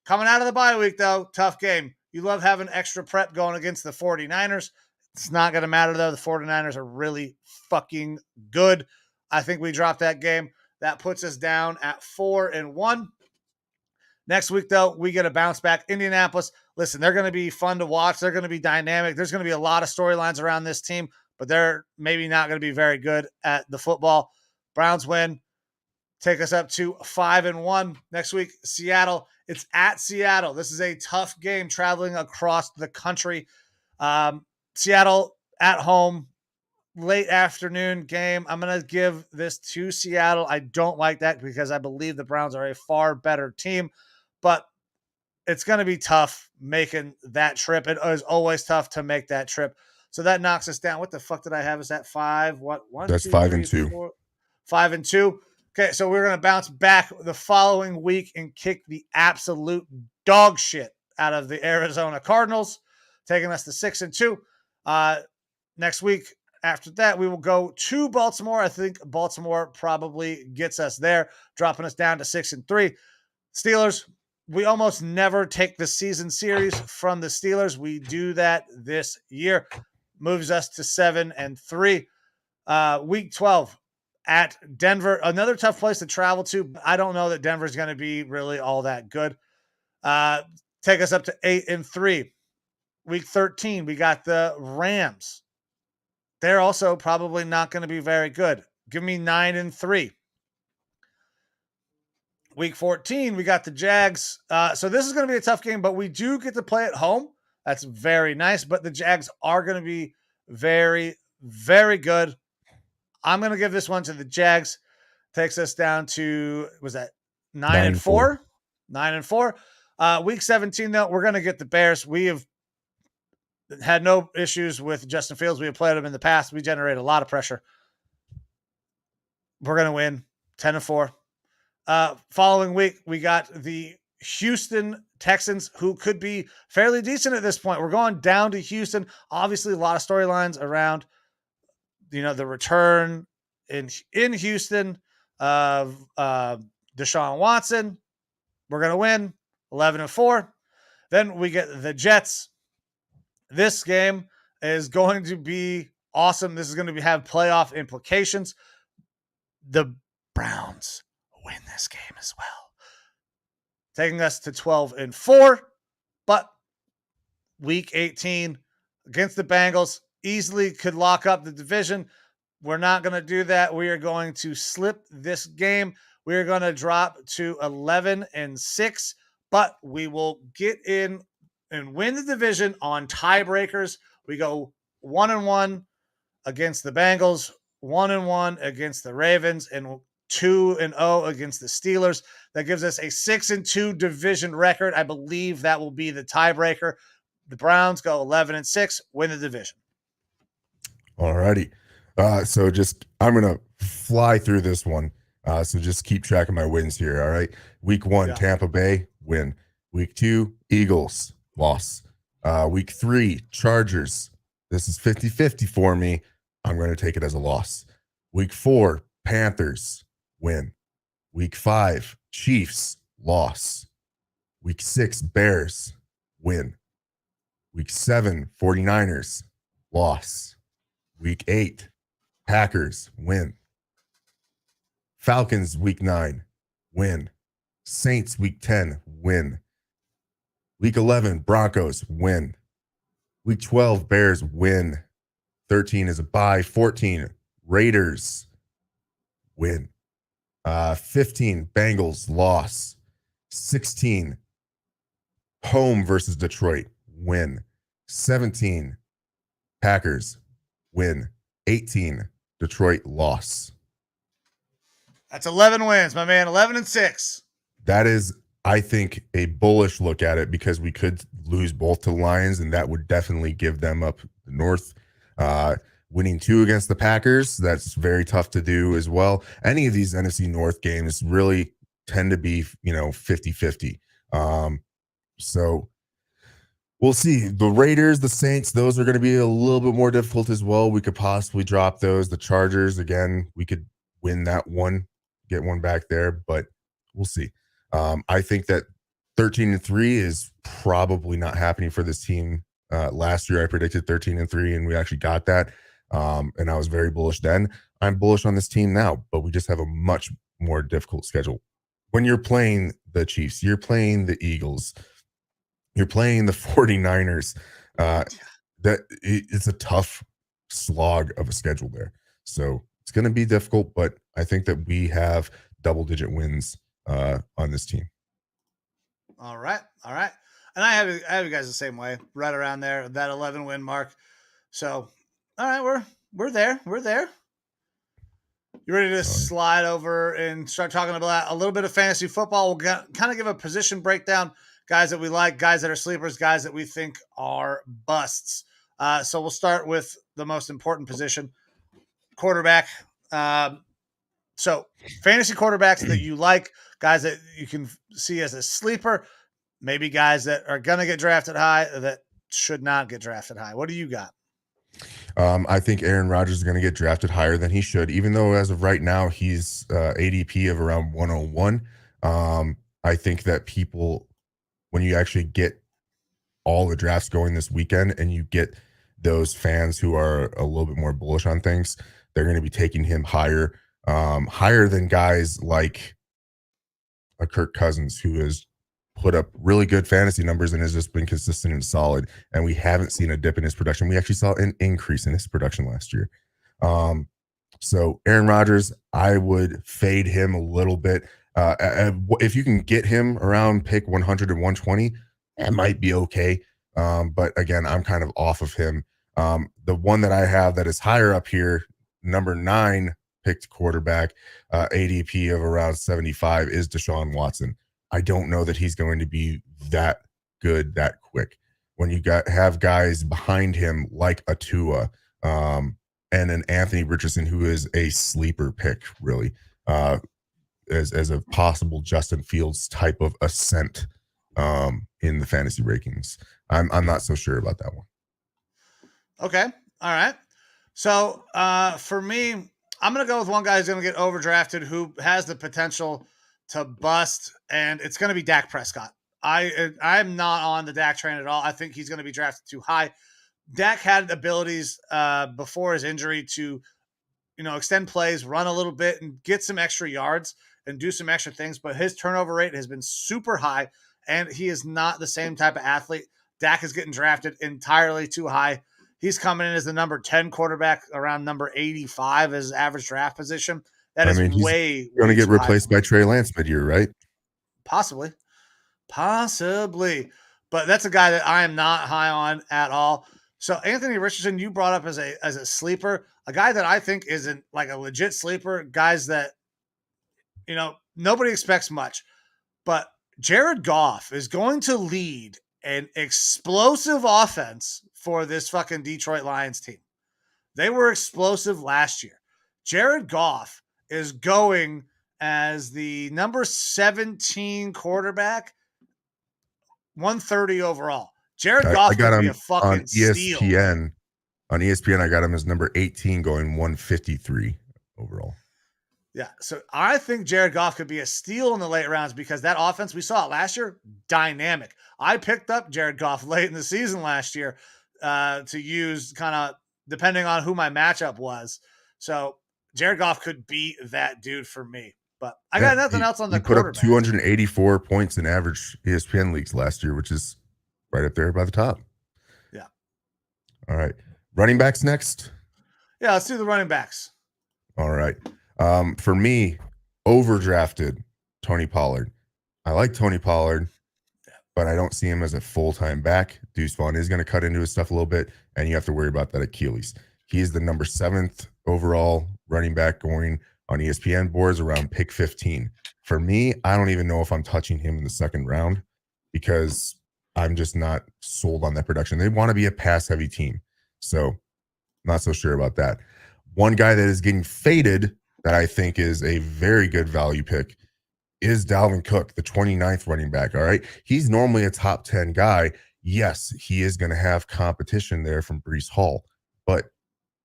Coming out of the bye week, though, tough game. You love having extra prep going against the 49ers. It's not going to matter, though. The 49ers are really fucking good. I think we dropped that game. That puts us down at 4-1. Next week, though, we get a bounce back. Indianapolis, listen, they're going to be fun to watch. They're going to be dynamic. There's going to be a lot of storylines around this team, but they're maybe not going to be very good at the football. Browns win. Take us up to 5-1. Next week, Seattle. It's at Seattle. This is a tough game traveling across the country. Seattle at home. Late afternoon game. I'm going to give this to Seattle. I don't like that because I believe the Browns are a far better team, but it's going to be tough making that trip. It is always tough to make that trip. So that knocks us down. What the fuck did I have? Is that 5? What? One, That's two, 5-2. 4, 5-2. Okay, so we're going to bounce back the following week and kick the absolute dog shit out of the Arizona Cardinals, taking us to 6-2. Next week after that, we will go to Baltimore. I think Baltimore probably gets us there, dropping us down to 6-3. Steelers, we almost never take the season series from the Steelers. We do that this year. Moves us to 7-3. Week 12 at Denver, another tough place to travel to. I don't know that Denver's going to be really all that good. Take us up to 8-3. Week 13, we got the Rams. They're also probably not going to be very good. Give me 9-3. Week 14, we got the Jags. So this is going to be a tough game, but we do get to play at home. That's very nice, but the Jags are going to be very, very good. I'm going to give this one to the Jags. Takes us down to, was that 9-4? 9-4. Week 17, though, we're going to get the Bears. We have had no issues with Justin Fields. We have played him in the past. We generate a lot of pressure. We're going to win 10-4. Following week, we got the Houston Texans, who could be fairly decent at this point. We're going down to Houston. Obviously, a lot of storylines around, the return in Houston of Deshaun Watson. We're going to win 11-4. Then we get the Jets. This game is going to be awesome. This is going to have playoff implications. The Browns win this game as well, taking us to 12-4. But week 18 against the Bengals easily could lock up the division. We're not going to do that. We are going to slip this game. We are going to drop to 11-6, but we will get in and win the division on tiebreakers. We go 1-1 against the Bengals, 1-1 against the Ravens, and 2-0 against the Steelers. That gives us a 6-2 division record. I believe that will be the tiebreaker. The Browns go 11-6, win the division. All righty. So I'm going to fly through this one. So just keep track of my wins here. All right. Week 1, Tampa Bay, win. Week 2, Eagles, loss. Week 3, Chargers. This is 50-50 for me. I'm going to take it as a loss. Week 4, Panthers, win. Week 5, Chiefs, loss. Week 6, Bears, win. Week 7, 49ers, loss. Week 8, Packers, win. Falcons, week 9, win. Saints, week 10, win. Week 11, Broncos, win. Week 12, Bears, win. 13 is a bye. 14, Raiders, win. 15, Bengals, loss. 16, home versus Detroit, win. 17, Packers, win. 18, Detroit, loss. That's 11 wins, my man. 11-6. That is, I think, a bullish look at it because we could lose both to the Lions, and that would definitely give them up the North. Winning 2 against the Packers, that's very tough to do as well. Any of these NFC North games really tend to be, 50-50. So we'll see. The Raiders, the Saints, those are going to be a little bit more difficult as well. We could possibly drop those. The Chargers, again, we could win that one, get one back there, but we'll see. I think that 13-3 is probably not happening for this team. Last year I predicted 13-3 and we actually got that. And I was very bullish then. I'm bullish on this team now, but we just have a much more difficult schedule. When you're playing the Chiefs, you're playing the Eagles, you're playing the 49ers. It's a tough slog of a schedule there. So it's going to be difficult, but I think that we have double-digit wins on this team. All right. And I have you guys the same way, right around there, that 11-win mark. So, all right, we're there. You ready to slide over and start talking about a little bit of fantasy football? We'll kind of give a position breakdown, guys that we like, guys that are sleepers, guys that we think are busts. So we'll start with the most important position, quarterback. So fantasy quarterbacks that you like, guys that you can see as a sleeper, maybe guys that are going to get drafted high that should not get drafted high. What do you got? I think Aaron Rodgers is going to get drafted higher than he should, even though as of right now he's ADP of around 101. I think that people, when you actually get all the drafts going this weekend and you get those fans who are a little bit more bullish on things, they're going to be taking him higher, higher than guys like a Kirk Cousins, who has put up really good fantasy numbers and has just been consistent and solid. And we haven't seen a dip in his production. We actually saw an increase in his production last year. So Aaron Rodgers, I would fade him a little bit. If you can get him around pick 100 and 120, that might be okay. But again, I'm kind of off of him. The one that I have that is higher up here, number 9 picked quarterback, ADP of around 75, is Deshaun Watson. I don't know that he's going to be that good that quick. When you have guys behind him like a Tua and an Anthony Richardson, who is a sleeper pick, really, as a possible Justin Fields type of ascent in the fantasy rankings. I'm not so sure about that one. Okay. All right. So for me, I'm going to go with one guy who's going to get overdrafted, who has the potential to bust, and it's going to be Dak Prescott. I'm not on the Dak train at all. I think he's going to be drafted too high. Dak had abilities before his injury to, extend plays, run a little bit, and get some extra yards and do some extra things, but his turnover rate has been super high, and he is not the same type of athlete. Dak is getting drafted entirely too high. He's coming in as the number 10 quarterback, around number 85 as his average draft position. That is way going to get replaced by Trey Lance mid-year, right? Possibly. But that's a guy that I am not high on at all. So Anthony Richardson, you brought up as a sleeper, a guy that I think isn't like a legit sleeper, guys that, nobody expects much. But Jared Goff is going to lead an explosive offense for this fucking Detroit Lions team. They were explosive last year. Jared Goff is going as the number 17 quarterback, 130 overall. Jared Goff could be a fucking on ESPN. steal. On ESPN, I got him as number 18, going 153 overall. Yeah, so I think Jared Goff could be a steal in the late rounds because that offense, we saw it last year, dynamic. I picked up Jared Goff late in the season last year to use kind of depending on who my matchup was. So Jared Goff could be that dude for me. But I got nothing else on the quarterback. He put up 284 points in average ESPN leagues last year, which is right up there by the top. Yeah. All right. Running backs next? Yeah, let's do the running backs. All right. For me, overdrafted Tony Pollard. I like Tony Pollard, but I don't see him as a full-time back. Deuce Vaughn is going to cut into his stuff a little bit, and you have to worry about that Achilles. He is the number 7th overall running back going on ESPN boards around pick 15. For me, I don't even know if I'm touching him in the second round because I'm just not sold on that production. They want to be a pass-heavy team, so not so sure about that. One guy that is getting faded that I think is a very good value pick is Dalvin Cook, the 29th running back. All right. He's normally a top 10 guy. Yes, he is going to have competition there from Breece Hall, but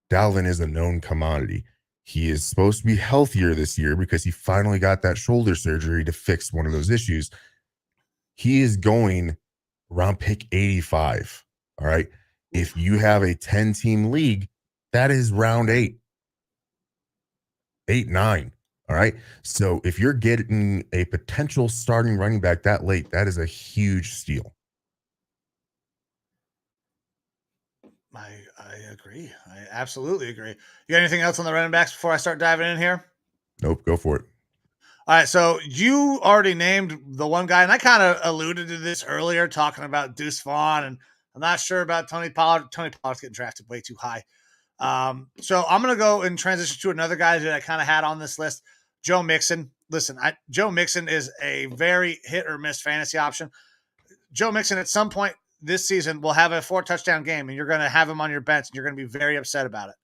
Dalvin is a known commodity. He is supposed to be healthier this year because he finally got that shoulder surgery to fix one of those issues. He is going around pick 85. All right. If you have a 10-team league, that is round 8, 9. All right. So if you're getting a potential starting running back that late, that is a huge steal. I agree. I absolutely agree. You got anything else on the running backs before I start diving in here? Nope. Go for it. All right. So you already named the one guy, and I kind of alluded to this earlier, talking about Deuce Vaughn, and I'm not sure about Tony Pollard. Tony Pollard's getting drafted way too high. So I'm going to go and transition to another guy that I kind of had on this list, Joe Mixon. Listen, Joe Mixon is a very hit or miss fantasy option. Joe Mixon at some point this season will have a 4-touchdown game, and you're going to have him on your bench, and you're going to be very upset about it.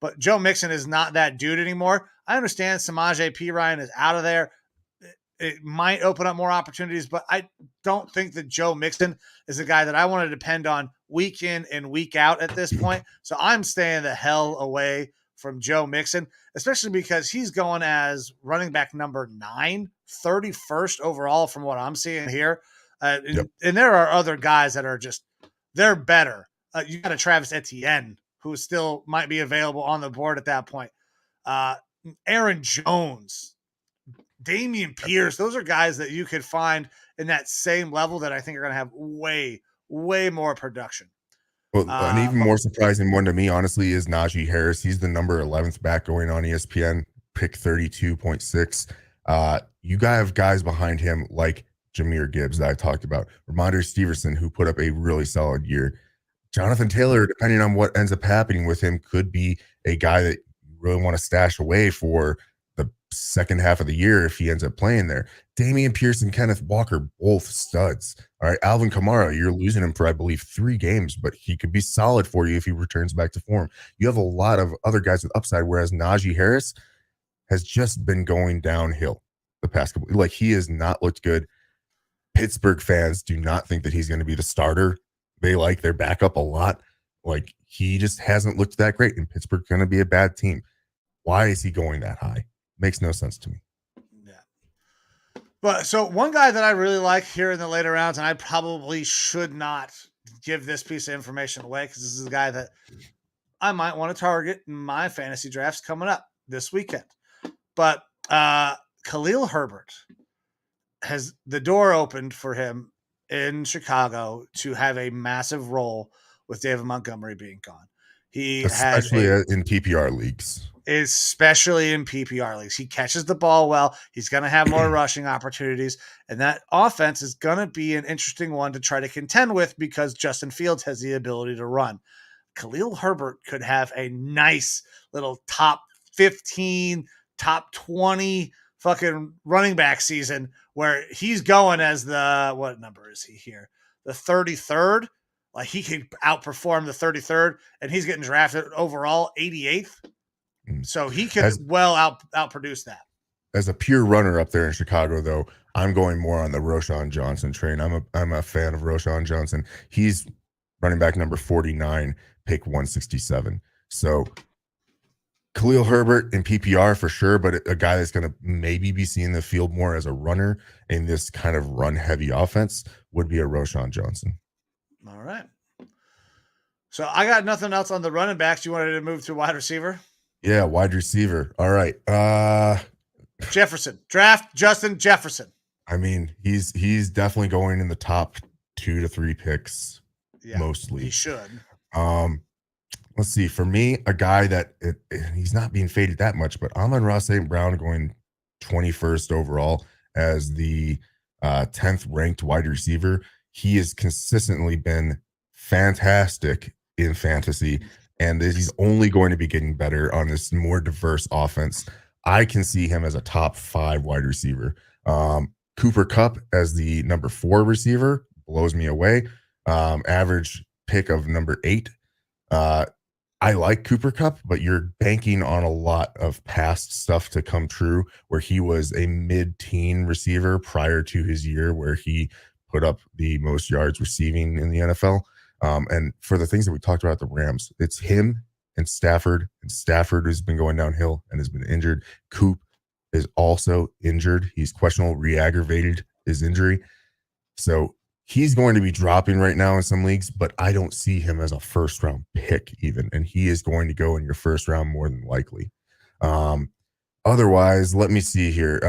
But Joe Mixon is not that dude anymore. I understand Samaje Perine is out of there. It might open up more opportunities, but I don't think that Joe Mixon is a guy that I want to depend on week in and week out at this point. So I'm staying the hell away from Joe Mixon, especially because he's going as running back number 9, 31st overall from what I'm seeing here. And there are other guys that are just, they're better. You got a Travis Etienne, who still might be available on the board at that point. Aaron Jones, Damian Pierce, those are guys that you could find in that same level that I think are going to have way, way more production. Well, an even more surprising one to me, honestly, is Najee Harris. He's the number 11th back going on ESPN, pick 32.6. You have guys behind him like Jahmyr Gibbs that I talked about, Ramondre Stevenson, who put up a really solid year. Jonathan Taylor, depending on what ends up happening with him, could be a guy that you really want to stash away for the second half of the year if he ends up playing there. Damian Pierce and Kenneth Walker, both studs. All right, Alvin Kamara, you're losing him for, I believe, 3 games, but he could be solid for you if he returns back to form. You have a lot of other guys with upside, whereas Najee Harris has just been going downhill the past couple. Like, he has not looked good. Pittsburgh fans do not think that he's going to be the starter. They like their backup a lot. Like, he just hasn't looked that great, and Pittsburgh's going to be a bad team. Why is he going that high? Makes no sense to me. Yeah. But so one guy that I really like here in the later rounds, and I probably should not give this piece of information away because this is a guy that I might want to target in my fantasy drafts coming up this weekend. But Khalil Herbert has the door opened for him in Chicago to have a massive role with David Montgomery being gone. Especially in PPR leagues. Especially in PPR leagues. He catches the ball well. He's going to have more rushing opportunities. And that offense is going to be an interesting one to try to contend with because Justin Fields has the ability to run. Khalil Herbert could have a nice little top 15, top 20 fucking running back season where he's going as the, what number is he here? The 33rd. Like, he could outperform the 33rd, and he's getting drafted overall 88th. So he could outproduce that. As a pure runner up there in Chicago, though, I'm going more on the Roschon Johnson train. I'm a fan of Roschon Johnson. He's running back number 49, pick 167. So Khalil Herbert in PPR for sure, but a guy that's going to maybe be seeing the field more as a runner in this kind of run-heavy offense would be a Roschon Johnson. All right. So I got nothing else on the running backs. You wanted to move to wide receiver? Yeah, wide receiver. All right. Jefferson. Draft Justin Jefferson. I mean, he's definitely going in the top 2 to 3 picks, mostly. He should. Let's see. For me, a guy that he's not being faded that much, but Amon-Ra St. Brown going 21st overall as the 10th ranked wide receiver. He has consistently been fantastic in fantasy, and he's only going to be getting better on this more diverse offense. I can see him as a top 5 wide receiver. Cooper Kupp as the number 4 receiver blows me away. Average pick of number 8. I like Cooper Kupp, but you're banking on a lot of past stuff to come true where he was a mid-teen receiver prior to his year where he put up the most yards receiving in the NFL. And for the things that we talked about at the Rams, it's him and Stafford. And Stafford has been going downhill and has been injured. Coop is also injured. He's questionable, re-aggravated his injury. So he's going to be dropping right now in some leagues, but I don't see him as a first-round pick even. And he is going to go in your first round more than likely. Otherwise, let me see here.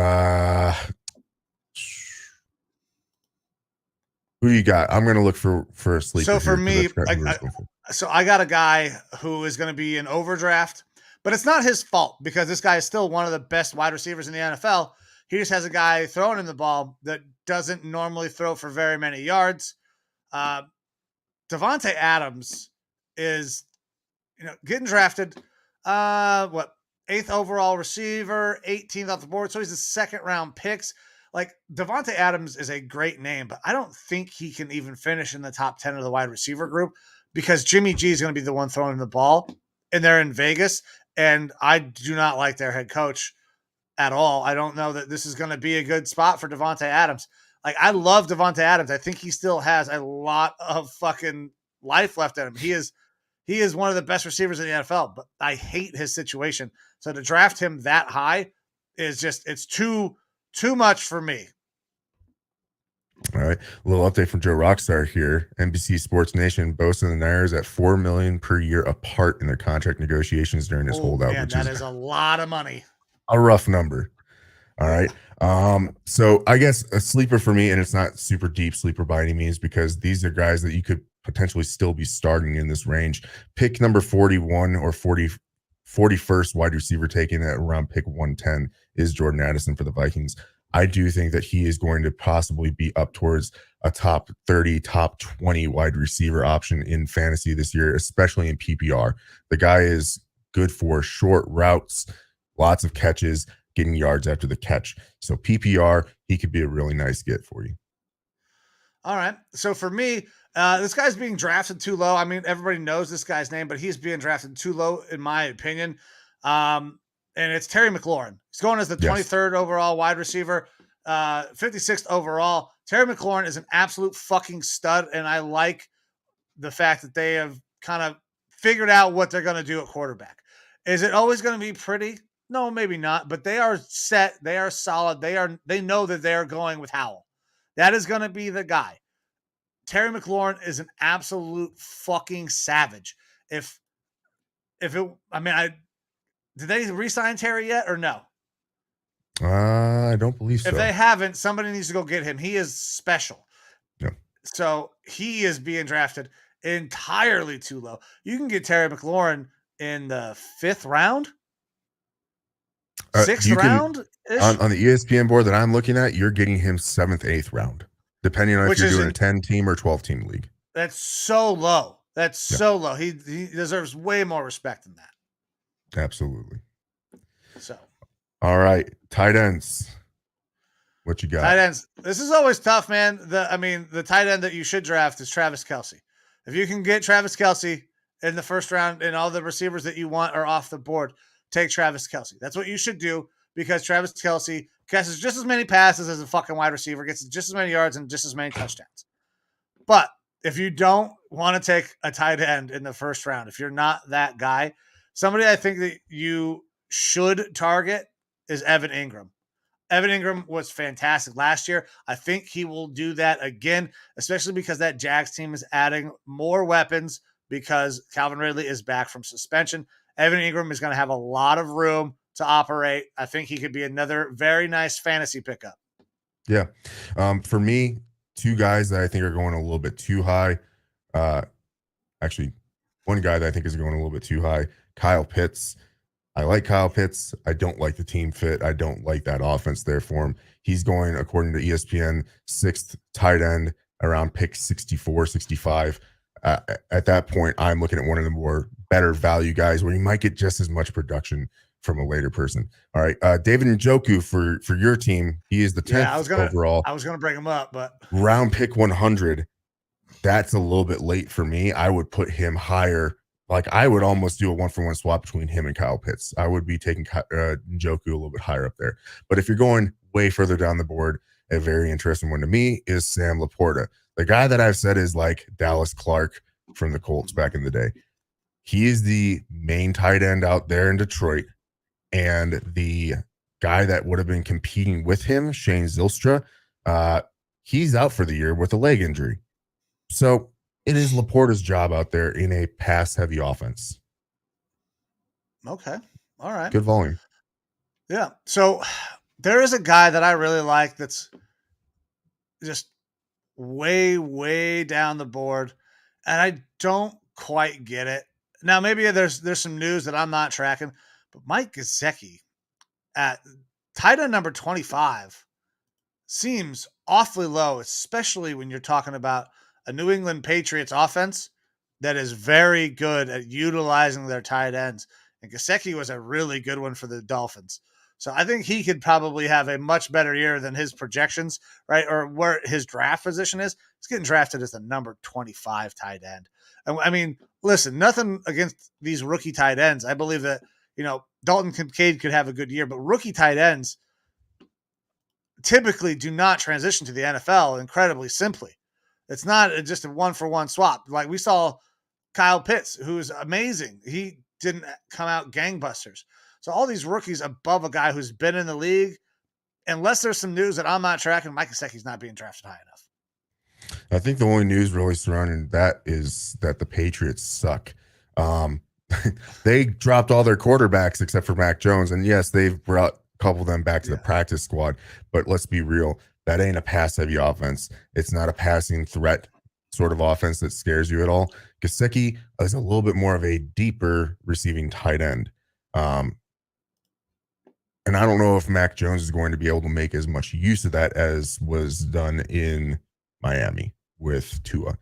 Who you got? I'm going to look for a sleeper. So for me, I got a guy who is going to be an overdraft, but it's not his fault because this guy is still one of the best wide receivers in the NFL. He just has a guy throwing in the ball that doesn't normally throw for very many yards. Devontae Adams is, getting drafted. 8th overall receiver, 18th off the board. So he's the second round picks. like Devontae Adams is a great name, but I don't think he can even finish in the top 10 of the wide receiver group because Jimmy G is going to be the one throwing the ball, and they're in Vegas, and I do not like their head coach at all. I don't know that this is going to be a good spot for Devontae Adams. Like, I love Devontae Adams. I think he still has a lot of fucking life left in him. He is one of the best receivers in the NFL, but I hate his situation. So to draft him that high is just, it's too much for me. All right, a little update from Joe Rockstar here. NBC Sports Nation, Bosa and the Niners at $4 million per year apart in their contract negotiations during this holdout, man, which that is a lot of money. A rough number. All right. So I guess a sleeper for me, and it's not super deep sleeper by any means, because these are guys that you could potentially still be starting in this range. Pick number 41 or 41st wide receiver taken at around pick 110 is Jordan Addison for the Vikings. I do think that he is going to possibly be up towards a top 30, top 20 wide receiver option in fantasy this year, especially in PPR. The guy is good for short routes, lots of catches, getting yards after the catch. So PPR, he could be a really nice get for you. All right. So for me, this guy's being drafted too low. I mean, everybody knows this guy's name, but he's being drafted too low, in my opinion. And it's Terry McLaurin. He's going as the 23rd overall wide receiver, 56th overall. Terry McLaurin is an absolute fucking stud, and I like the fact that they have kind of figured out what they're going to do at quarterback. Is it always going to be pretty? No, maybe not, but they are set. They are solid. They know that they are going with Howell. That is going to be the guy. Terry McLaurin is an absolute fucking savage. Did they re-sign Terry yet or no? I don't believe so. If they haven't, somebody needs to go get him. He is special. Yeah. So he is being drafted entirely too low. You can get Terry McLaurin in the 5th round. 6th round on the ESPN board that I'm looking at. You're getting him 7th, 8th round, depending on if you're doing a 10-team or 12-team league. That's so low. So low. He deserves way more respect than that. Absolutely. So, all right, tight ends. What you got? Tight ends. This is always tough, man. The tight end that you should draft is Travis Kelce. If you can get Travis Kelce in the 1st round and all the receivers that you want are off the board, take Travis Kelce. That's what you should do, because Travis Kelce catches just as many passes as a fucking wide receiver, gets just as many yards and just as many touchdowns. But if you don't want to take a tight end in the 1st round, if you're not that guy, somebody I think that you should target is Evan Ingram. Evan Ingram was fantastic last year. I think he will do that again, especially because that Jags team is adding more weapons because Calvin Ridley is back from suspension. Evan Ingram is going to have a lot of room to operate. I think he could be another very nice fantasy pickup. Yeah. For me, 2 guys that I think are going a little bit too high. Actually, one guy that I think is going a little bit too high, Kyle Pitts. I like Kyle Pitts. I don't like the team fit. I don't like that offense there for him. He's going, according to ESPN, 6th tight end around pick 64, 65. At that point, I'm looking at one of the more better value guys where you might get just as much production from a later person. All right. David Njoku for your team. He is the 10th overall. I was going to bring him up, but round pick 100. That's a little bit late for me. I would put him higher. Like, I would almost do a 1-for-1 swap between him and Kyle Pitts. I would be taking Njoku a little bit higher up there. But if you're going way further down the board, a very interesting one to me is Sam Laporta. The guy that I've said is like Dallas Clark from the Colts back in the day. He is the main tight end out there in Detroit. And the guy that would have been competing with him, Shane Zylstra, he's out for the year with a leg injury. So it is Laporta's job out there in a pass-heavy offense. Okay. All right. Good volume. Yeah. So there is a guy that I really like that's just way, way down the board, and I don't quite get it. Now, maybe there's some news that I'm not tracking, but Mike Gesicki at tight end number 25 seems awfully low, especially when you're talking about a New England Patriots offense that is very good at utilizing their tight ends. And Gesicki was a really good one for the Dolphins. So I think he could probably have a much better year than his projections, right? Or where his draft position is. He's getting drafted as the number 25 tight end. And I mean, listen, nothing against these rookie tight ends. I believe that, Dalton Kincaid could have a good year, but rookie tight ends typically do not transition to the NFL incredibly simply. It's not just a one-for-one swap. Like we saw Kyle Pitts, who's amazing. He didn't come out gangbusters. So all these rookies above a guy who's been in the league, unless there's some news that I'm not tracking, Mike Gesicki's not being drafted high enough. I think the only news really surrounding that is that the Patriots suck. They dropped all their quarterbacks except for Mac Jones. And yes, they've brought a couple of them back to the practice squad. But let's be real. That ain't a pass-heavy offense. It's not a passing threat sort of offense that scares you at all. Gesicki is a little bit more of a deeper receiving tight end. And I don't know if Mac Jones is going to be able to make as much use of that as was done in Miami with Tua.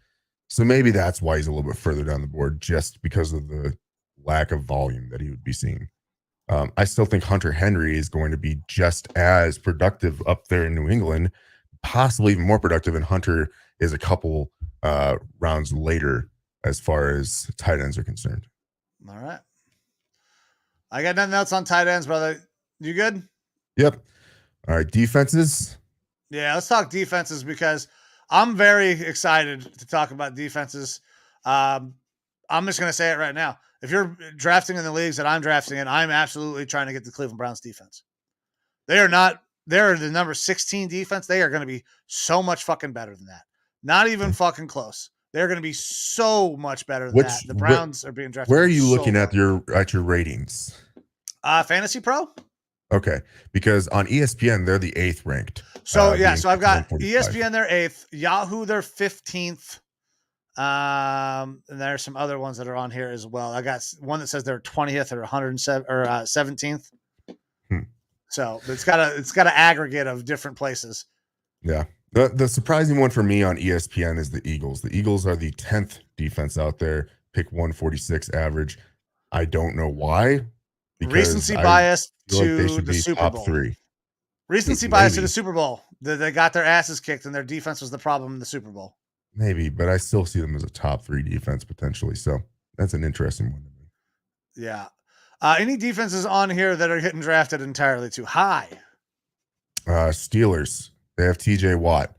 So maybe that's why he's a little bit further down the board, just because of the lack of volume that he would be seeing. I still think Hunter Henry is going to be just as productive up there in New England, possibly even more productive, and Hunter is a couple rounds later as far as tight ends are concerned. All right. I got nothing else on tight ends, brother. You good? Yep. All right. Defenses. Yeah, let's talk defenses because I'm very excited to talk about defenses. I'm just going to say it right now. If you're drafting in the leagues that I'm drafting in, I'm absolutely trying to get the Cleveland Browns defense. They're the number 16 defense. They are going to be so much fucking better than that. Not even fucking close. They're going to be so much better than that. The Browns are being drafted. Where are you looking at your ratings? Fantasy Pro. Okay, because on ESPN they're the 8th ranked. So so I've got ESPN they're 8th, Yahoo they're 15th, and there's some other ones that are on here as well. I got one that says they're 20th or 107 or 17th. So it's got an aggregate of different places. Yeah, the surprising one for me on ESPN is the Eagles. The Eagles are the 10th defense out there, pick 146 average. I don't know why. Recency bias to like the Super Bowl. 3. Recency bias to the Super Bowl. They got their asses kicked and their defense was the problem in the Super Bowl. Maybe, but I still see them as a top 3 defense potentially. So that's an interesting one to me. Yeah. Any defenses on here that are getting drafted entirely too high? Steelers. They have TJ Watt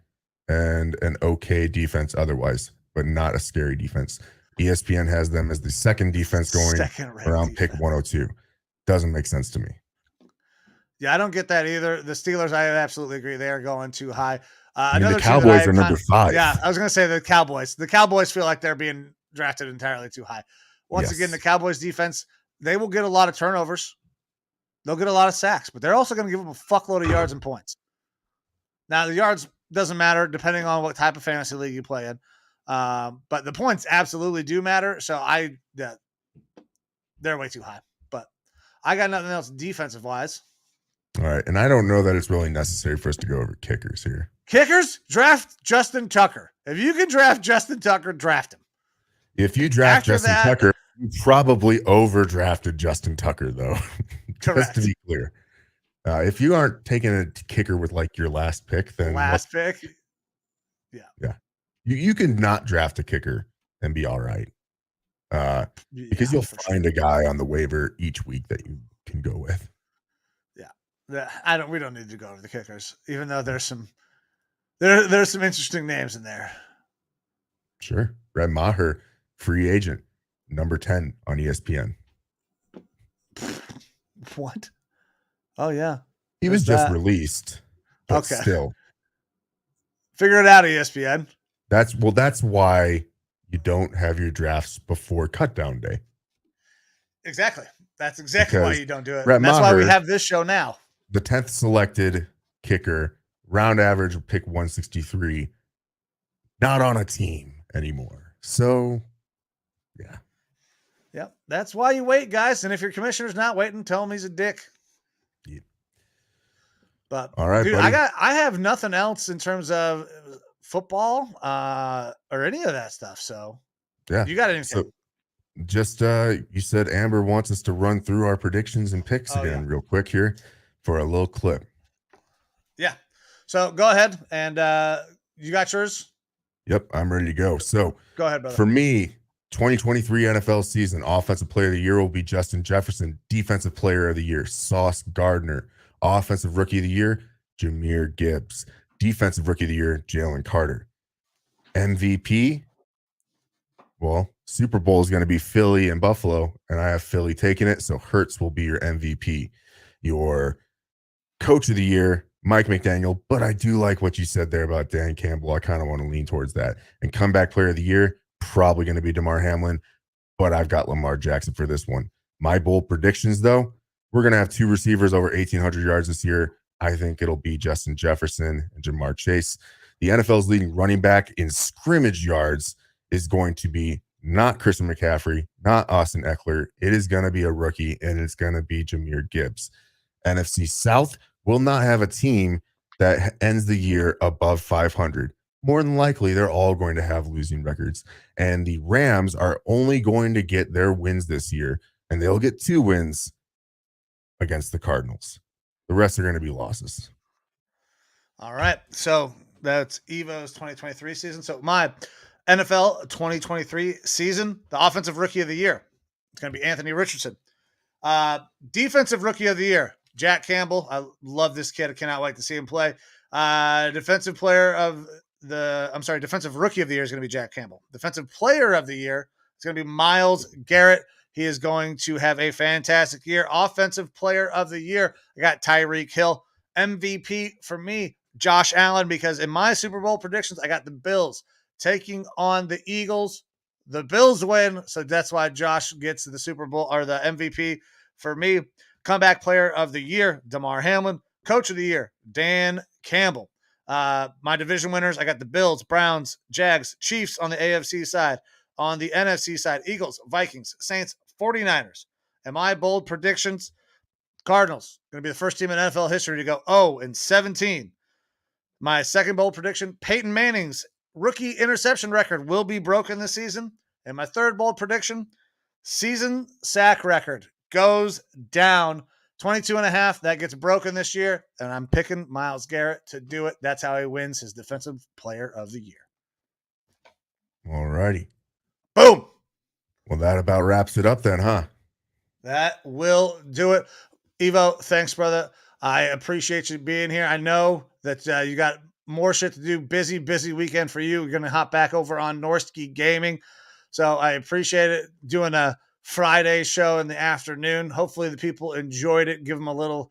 and an okay defense otherwise, but not a scary defense. ESPN has them as the 2nd defense going around pick 102. Doesn't make sense to me. Yeah, I don't get that either. The Steelers, I absolutely agree. They are going too high. The Cowboys are number 5. Yeah, I was going to say the Cowboys. The Cowboys feel like they're being drafted entirely too high. Once again, the Cowboys defense, they will get a lot of turnovers. They'll get a lot of sacks, but they're also going to give them a fuckload of yards and points. Now, the yards doesn't matter depending on what type of fantasy league you play in. But the points absolutely do matter. So they're way too high. But I got nothing else defensive wise. All right. And I don't know that it's really necessary for us to go over kickers here. Kickers, draft Justin Tucker. If you can draft Justin Tucker, draft him. If you draft Justin Tucker, you probably overdrafted Justin Tucker, though. Just to be clear. If you aren't taking a kicker with like your last pick, then pick. Yeah. You can not draft a kicker and be all right. Because you'll find a guy on the waiver each week that you can go with. Yeah. We don't need to go over the kickers, even though there's some interesting names in there. Sure. Brett Maher, free agent, number 10 on ESPN. What? Oh yeah. He was just released. But still. Figure it out, ESPN. That's why you don't have your drafts before cutdown day. Exactly. That's exactly why you don't do it. That's why we have this show now. The 10th selected kicker, round average pick 163, not on a team anymore. So, yeah. Yep. That's why you wait, guys. And if your commissioner's not waiting, tell him he's a dick. Yeah. But all right, dude, buddy. I have nothing else in terms of football or any of that stuff. So yeah, you got anything? So just you said Amber wants us to run through our predictions and picks again real quick here. for a little clip. Yeah. So go ahead and you got yours? Yep, I'm ready to go. So Go ahead, brother. for me, 2023 NFL season, Offensive Player of the Year will be Justin Jefferson. Defensive Player of the Year, Sauce Gardner. Offensive Rookie of the Year, Jahmyr Gibbs. Defensive Rookie of the Year, Jalen Carter. MVP, well, Super Bowl is going to be Philly and Buffalo, and I have Philly taking it, so Hurts will be your MVP. Your Coach of the Year, Mike McDaniel, but I do like what you said there about Dan Campbell. I kind of want to lean towards that. And Comeback Player of the Year, probably going to be DeMar Hamlin, but I've got Lamar Jackson for this one. My bold predictions, though, we're going to have 2 receivers over 1,800 yards this year. I think it'll be Justin Jefferson and Jamar Chase. The NFL's leading running back in scrimmage yards is going to be not Christian McCaffrey, not Austin Eckler. It is going to be a rookie, and it's going to be Jahmyr Gibbs. NFC South will not have a team that ends the year above 500. More than likely, they're all going to have losing records. And the Rams are only going to get their wins this year, and they'll get 2 wins against the Cardinals. The rest are going to be losses. All right. So that's Evo's 2023 season. So my NFL 2023 season, the Offensive Rookie of the Year, it's going to be Anthony Richardson. Defensive Rookie of the Year, Jack Campbell. I love this kid. I cannot wait to see him play. Defensive Rookie of the Year is going to be Jack Campbell. Defensive Player of the Year is going to be Myles Garrett. He is going to have a fantastic year. Offensive Player of the Year, I got Tyreek Hill. MVP for me, Josh Allen, because in my Super Bowl predictions, I got the Bills taking on the Eagles. The Bills win, so that's why Josh gets the Super Bowl or the MVP for me. Comeback Player of the Year, DeMar Hamlin. Coach of the Year, Dan Campbell. My division winners, I got the Bills, Browns, Jags, Chiefs on the AFC side. On the NFC side, Eagles, Vikings, Saints, 49ers. And my bold predictions, Cardinals, going to be the first team in NFL history to go 0-17. My second bold prediction, Peyton Manning's rookie interception record will be broken this season. And my third bold prediction, season sack record goes down 22.5. That gets broken this year. And I'm picking Myles Garrett to do it. That's how he wins his Defensive Player of the Year. All righty. Boom. Well, that about wraps it up then, huh? That will do it. Evo, thanks, brother. I appreciate you being here. I know that you got more shit to do. Busy weekend for you. We're going to hop back over on Norski Gaming. So I appreciate it doing a Friday show in the afternoon. Hopefully the people enjoyed it. Give them a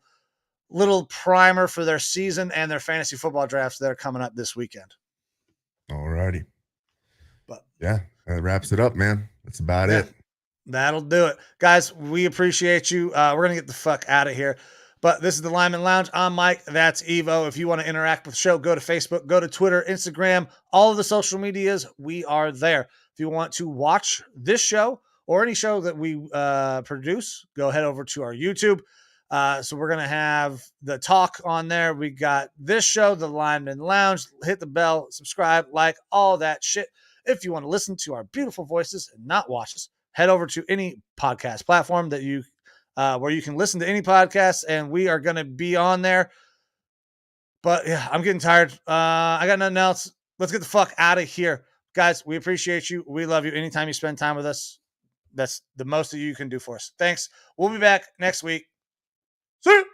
little primer for their season and their fantasy football drafts that are coming up this weekend. All righty. But yeah, that wraps it up, man. That's about it. That'll do it. Guys, we appreciate you. We're going to get the fuck out of here. But this is the Lineman Lounge. I'm Mike. That's Evo. If you want to interact with the show, go to Facebook, go to Twitter, Instagram, all of the social medias. We are there. If you want to watch this show or any show that we produce, go head over to our YouTube. So we're going to have the talk on there. We got this show, the Lineman Lounge. Hit the bell, subscribe, like, all that shit. If you want to listen to our beautiful voices and not watch us, head over to any podcast platform that you where you can listen to any podcast, and we are going to be on there. But yeah, I'm getting tired. I got nothing else. Let's get the fuck out of here. Guys, we appreciate you. We love you. Anytime you spend time with us, that's the most that you can do for us. Thanks. We'll be back next week. See you.